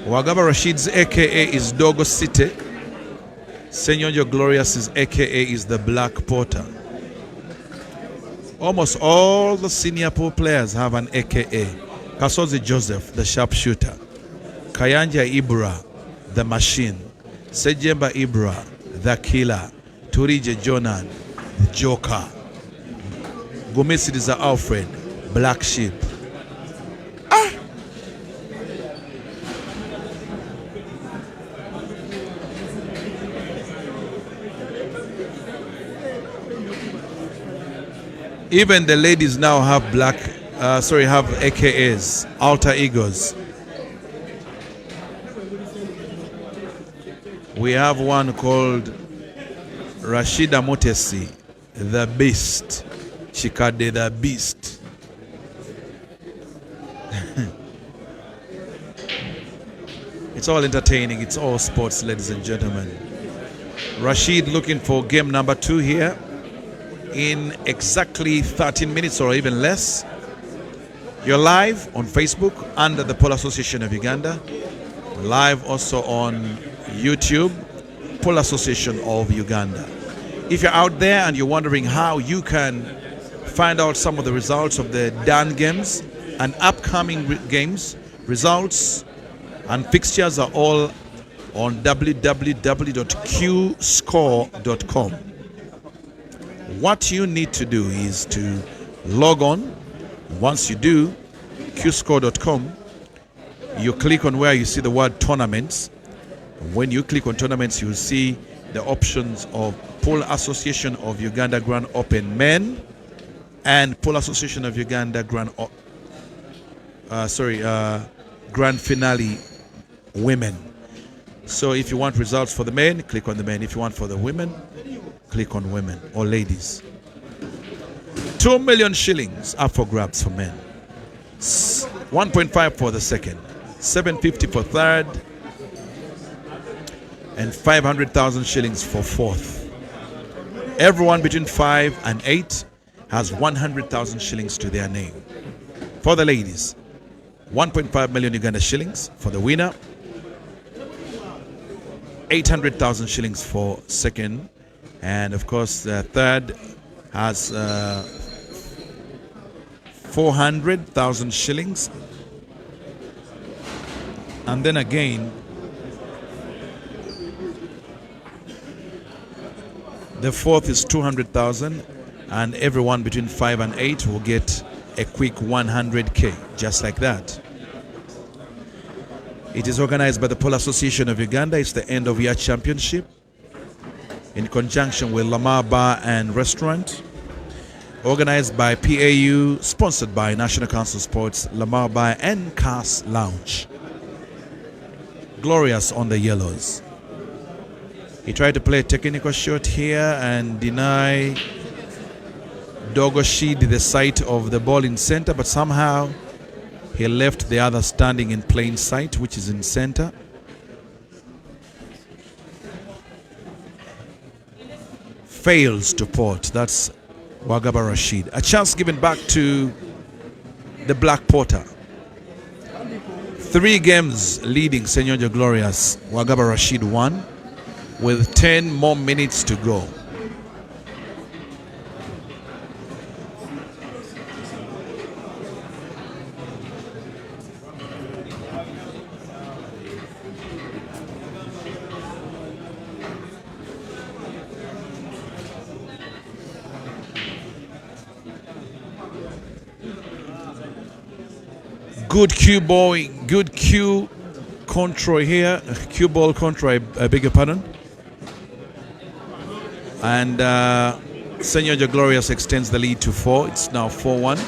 Waba Rashid's AKA is Dogo City. Ssenjo Glorious's AKA is the Black Porter. Almost all the senior pool players have an AKA. Kasozi Joseph, the sharpshooter. Kayanja Ibra, the machine. Sejemba Ibra, the killer. Turije Jonan, the joker. Gomesidiza Alfred, black sheep. Even the ladies now have have AKAs, alter egos. We have one called Rashida Motesi, the Beast. Chikade the Beast. It's all entertaining, it's all sports, ladies and gentlemen. Rashid looking for game number 2 here in exactly 13 minutes or even less. You're live on Facebook under the Pole Association of Uganda. Live also on YouTube, Pole Association of Uganda. If you're out there and you're wondering how you can find out some of the results of the done games and upcoming games, results and fixtures are all on www.qscore.com. What you need to do is to log on. Once you do, qscore.com, you click on where you see the word tournaments. When you click on tournaments, you'll see the options of Pole Association of Uganda Grand Open Men and Pole Association of Uganda Grand Finale Women. So if you want results for the men, click on the men. If you want for the women, click on women or ladies. 2 million shillings up for grabs for men. 1.5 for the second, 750 for third, and 500,000 shillings for fourth. Everyone between 5 and 8 has 100,000 shillings to their name. For the ladies, 1.5 million Uganda shillings for the winner, 800,000 shillings for second, and of course the third has 400,000 shillings, and then again the fourth is 200,000, and everyone between 5 and 8 will get a quick 100k, just like that. It is organized by the Pole Association of Uganda. It's the end of year championship in conjunction with Lamar Bar and Restaurant. Organized by PAU, sponsored by National Council Sports, Lamar Bar and Cars Lounge. Glorious on the yellows. He tried to play a technical shot here and deny Rashid the sight of the ball in center, but somehow he left the other standing in plain sight, which is in center. Fails to port. That's Waba Rashid. A chance given back to the Black Porter. 3 games leading Ssenjo Glorious. Waba Rashid won with 10 more minutes to go. Good cue ball, good cue control here. Cue ball control, I beg your pardon. And Ssenjo Glorious extends the lead to 4. It's now 4-1.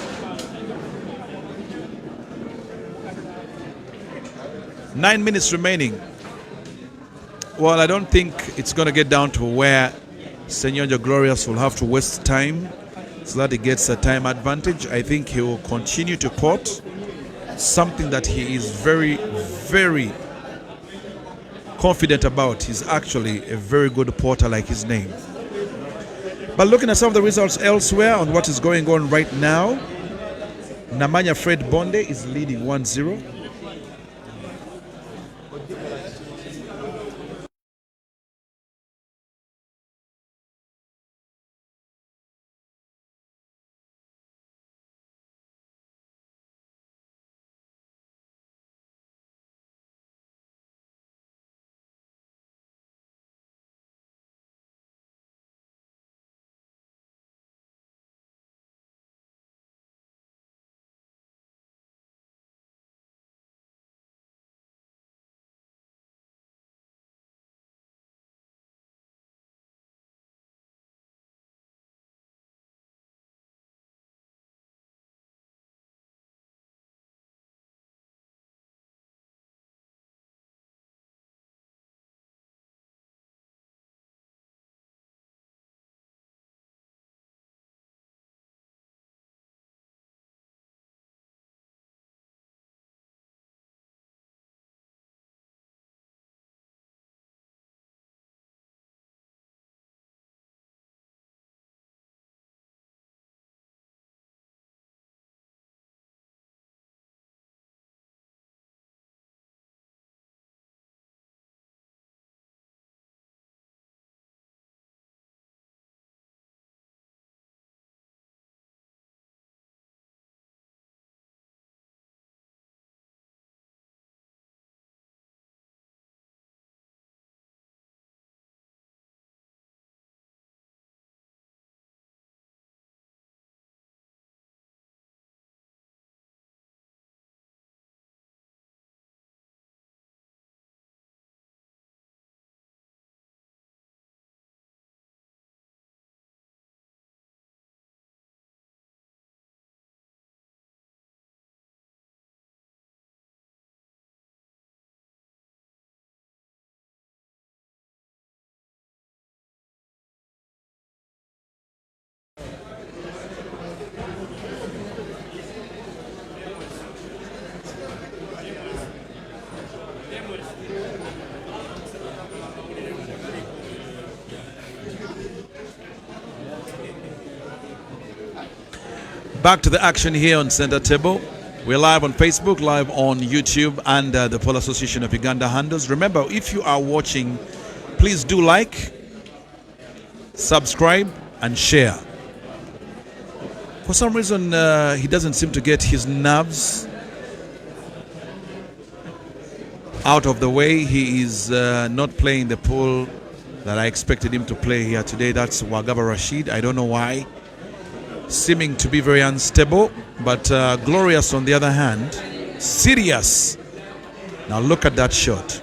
9 minutes remaining. Well, I don't think it's going to get down to where Ssenjo Glorious will have to waste time so that he gets a time advantage. I think he will continue to port. Something that he is very, very confident about. He's actually a very good porter like his name. But looking at some of the results elsewhere on what is going on right now, Namanya Fred Bonde is leading 1-0. Back to the action here on Center Table. We're live on Facebook, live on YouTube, and the Pole Association of Uganda handles. Remember, if you are watching, please do like, subscribe, and share. For some reason, he doesn't seem to get his nerves out of the way. He is not playing the pool that I expected him to play here today. That's Waba Rashid. I don't know why. Seeming to be very unstable, but Glorious on the other hand, serious Now look at that shot.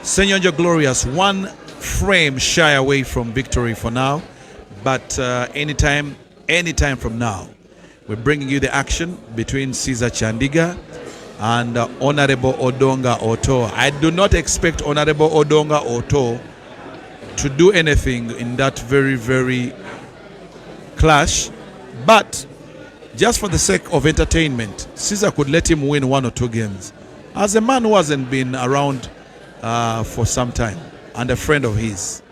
Ssenjo Glorious, one frame shy away from victory for now, but anytime from now, we're bringing you the action between Caesar Chandiga and Honorable Odonga Oto. I do not expect Honorable Odonga Oto to do anything in that very, very clash, but just for the sake of entertainment, Caesar could let him win 1 or 2 games. As a man who hasn't been around for some time and a friend of his.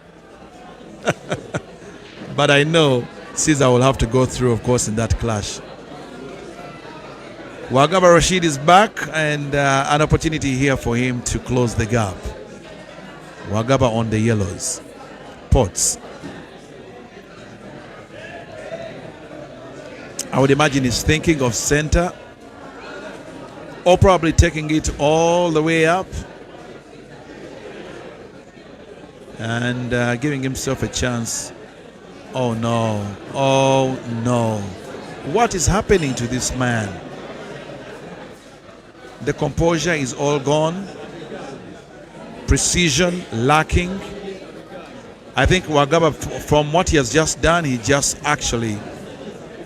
But I know Caesar will have to go through, of course, in that clash. Waba Rashid is back, and an opportunity here for him to close the gap. Waba on the yellows. Pots. I would imagine he's thinking of center, or probably taking it all the way up and giving himself a chance. Oh no, oh no. What is happening to this man? The composure is all gone. Precision lacking. I think Waba, from what he has just done, he just actually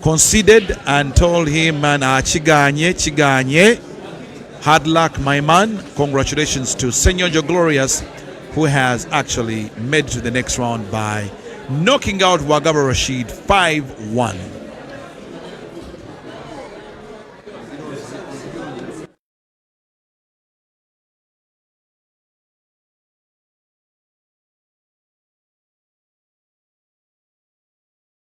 conceded and told him, man, chiganye. Hard luck, my man. Congratulations to Ssenjo Glorious, who has actually made it to the next round by knocking out Waba Rashid 5-1.